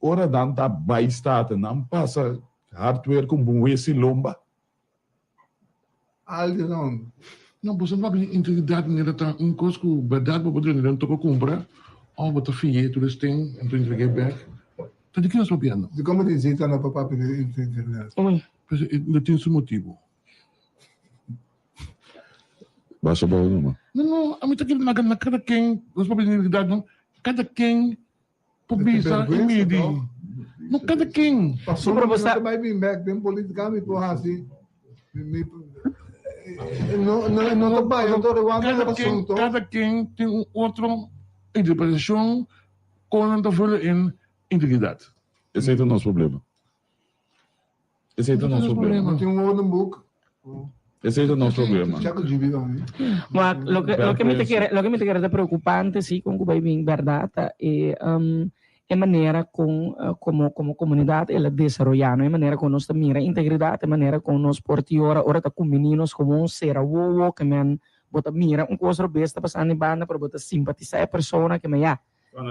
ora danta vai estar não passa hardware com bom esse lomba algo não. Não, você não vai integridade nele tá um coisa que verdade para poder não tocar comprar, ou botar fiel tudo isso tem, então entreguei back. Tá de que nós papiando? De como dizer tá na papá pedir integridade. Mas ele tem seu motivo. Basta bom não. Não, a mim tá aquele na cada quem, nós para pedir integridade não, cada quem publica e mede. Não cada quem. Passou para você vai vir back bem politicamente por assim. Cada quem tem outra interpretação quando está falando em integridade. Esse é o nosso problema. Tem um outro book. Esse é o nosso problema. Mas lo que me queda preocupante sí com o vai vir verdade é maneira como comunidade ela desarrollando, é maneira como nós mira integridade, é maneira como nós portiora ora tá com meninos como um ser wowo que men bota mira coisa besta passando em banda para botar simpatizar a pessoa que me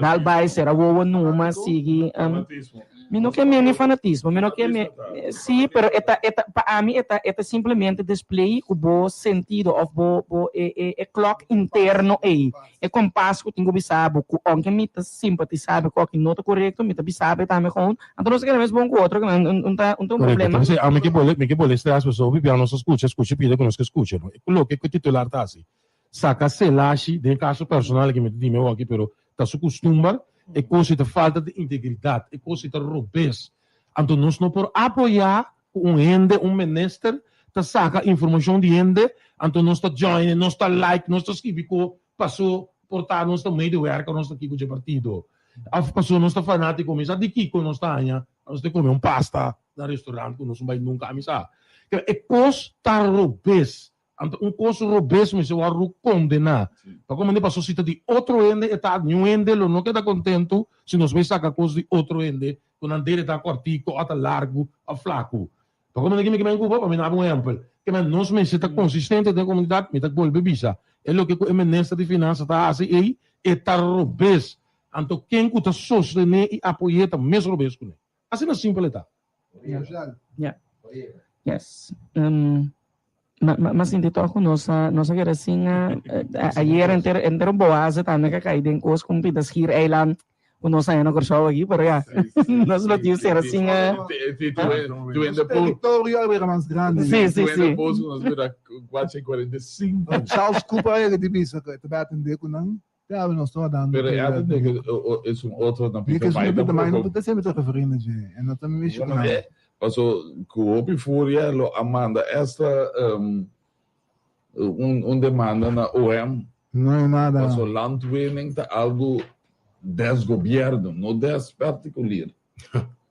dal vai ser wowo numa sigue não que é fanatismo, não que sim, pero para mim é simplesmente display o bom sentido of é clock interno aí é compasso que tenho bisabo que onde me tá simpatizar com que não tá correto me tá bisabo também com então nós queremos bom com outro não tá problema então a mim que boleh as pessoas que não escuta pide que nós que escuta o que o titular tá assim saca selashi de caso personal que me dime aqui pero tá se costuma é coisa de falta de integridade, é coisa de robês. Então, nós não podemos apoiar ende, minister, que saca informação de ende, então nós está join, nós está like, nós está escrevendo, passou, portar, nós está meio de work, nós está aqui com o partido. A pessoa não está fanático, mas a de Kiko nós está aí, nós temos que comer pasta no restaurante, nós não vai nunca amizar. É coisa tá robês. Coisa robês, mas eu vou condenar. Para como nem passou cita de outro ende, está nenhum ende, não queda contento, se nós vai sacar coisa de outro ende, quando andele está cortico, até largo, a flaco. Para como ninguém me culpa, para mim não é exemplo. Que nós me está consistente na comunidade, me está com bebisa. É o que o ministro de finanças está assim, e está robês. Então, quem está sostener e apoiar está mesmo robês com ele. Assim é simples, tá? Yes. Mas em toco nossa quer assim ayer inteiro boas tá na cai den coisa com pidas hier eiland o nossa é no corso aqui pero já nós não tínhamos ser assim tu ainda território era mais grande. Sim. Nós vira 445. Charles Cooper é de bisa que te atender com não. Ja, we nog zo dan. Maar ja, dat is een auto dan Because we hebben de mijne dat zijn met de vrienden je en dat dan mis je dan. Also, Coop Furia lo Amanda esta demanda na OM. Não é nada. Also landwinning tá algo des governo, não des particular.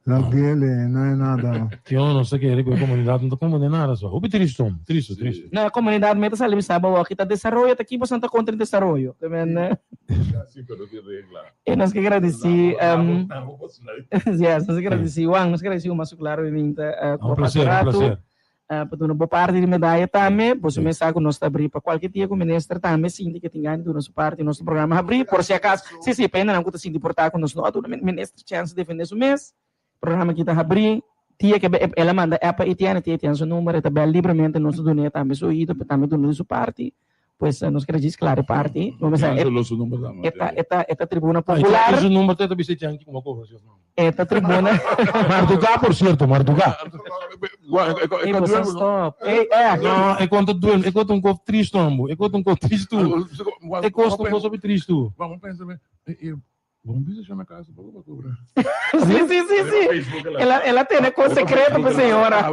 Naquele, não é nada. Eu não sei que é com a comunidade, não está comunidade nada só. O triste. Na comunidade meta sabe sabe o que está desenvolvendo aqui para Santa contra desenvolvimento, também, né? Sim, pero de regla. E nós que agradecer, nós agradecer, Juan, nós agradecer o mais claro vinda com o prazer. Para uma boa parte de medalha também, você mensagem que nós está abrir para qualquer dia com o ministro também, sim, que tem do nosso parte, nosso programa abrir, por se acaso, se pena não custa sim de portar com nós, não, o ministro chance de defender o mês. Programa kita abrir, tia que ela manda é para tia seu número, está bem livremente nosso dono também sou ido, também dono de sua parte, pois nós queremos claro parte, vamos dizer, esta tribuna popular. Esse número tem também se tinha aqui como coisa. Esta tribuna. Marduga, por certo, Marduga. Não, é quanto doente, é quanto um copo triste, ambo, é quanto um copo triste. É quanto um copo triste. Vamos pensar bem. Vamos visitar na casa para cobrar. Sim. Ela tem coisa secreta para a senhora.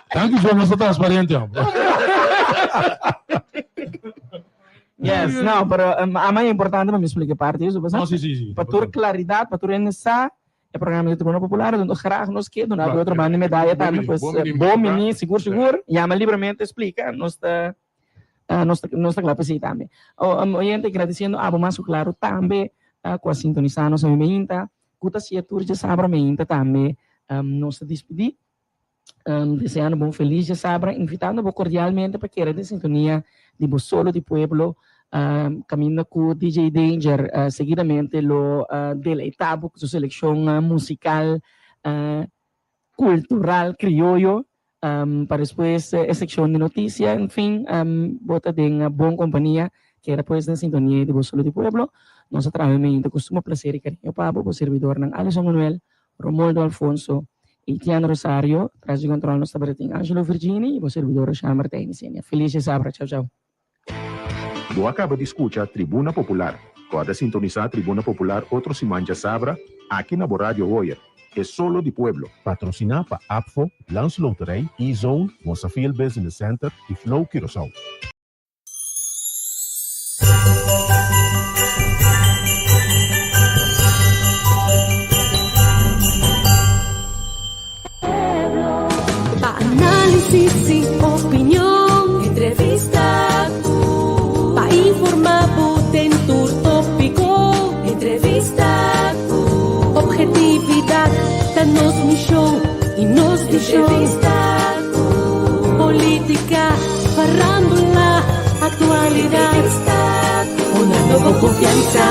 Tanto que vamos ser transparente. Yes, não, pero a mais importante para me explicar parte isso, sim. Para ter claridade, para ter nessa é programa de Tribuna Popular, onde graag nos que do nada outro bando medalha também, pois bom menino, seguro, chama livremente explica, nós está claro para também. O gente agradecendo a mais claro também com a sintonizar nossa meinta, cuta se a turja sabra meinta também, nós despedir, desejando bom feliz de sabra, invitando cordialmente para que de sintonia de Bosolo de Pueblo, caminho com DJ Danger, seguidamente lo deleitado com sua seleção musical, cultural, criollo. Para depois a secção de notícia, enfim, bota em boa companhia, que era depois na sintonia de Bosolo de Pueblo. Nós trabalhamos com muito prazer e carinho para o servidor ng Alisson Manuel, Romualdo Alfonso e Tiano Rosario, traz de controle nossa barating Angelo Virgini e o servidor Sean Martínez. Feliz de sabra, tchau. Você acaba de escutar Tribuna Popular. Pode sintonizar Tribuna Popular outro Simanja Sabra aqui na Rádio Oyer. É solo de Pueblo. Patrocinado para APFO, Lance Loterij, E-Zone, Mosafil Business Center e Flow Curaçao. Análisis y opinión, entrevista, para informar en tu tópico, entrevista, objetividad, danos misión y nos entrevista, política, farándula, actualidad, una nueva confianza.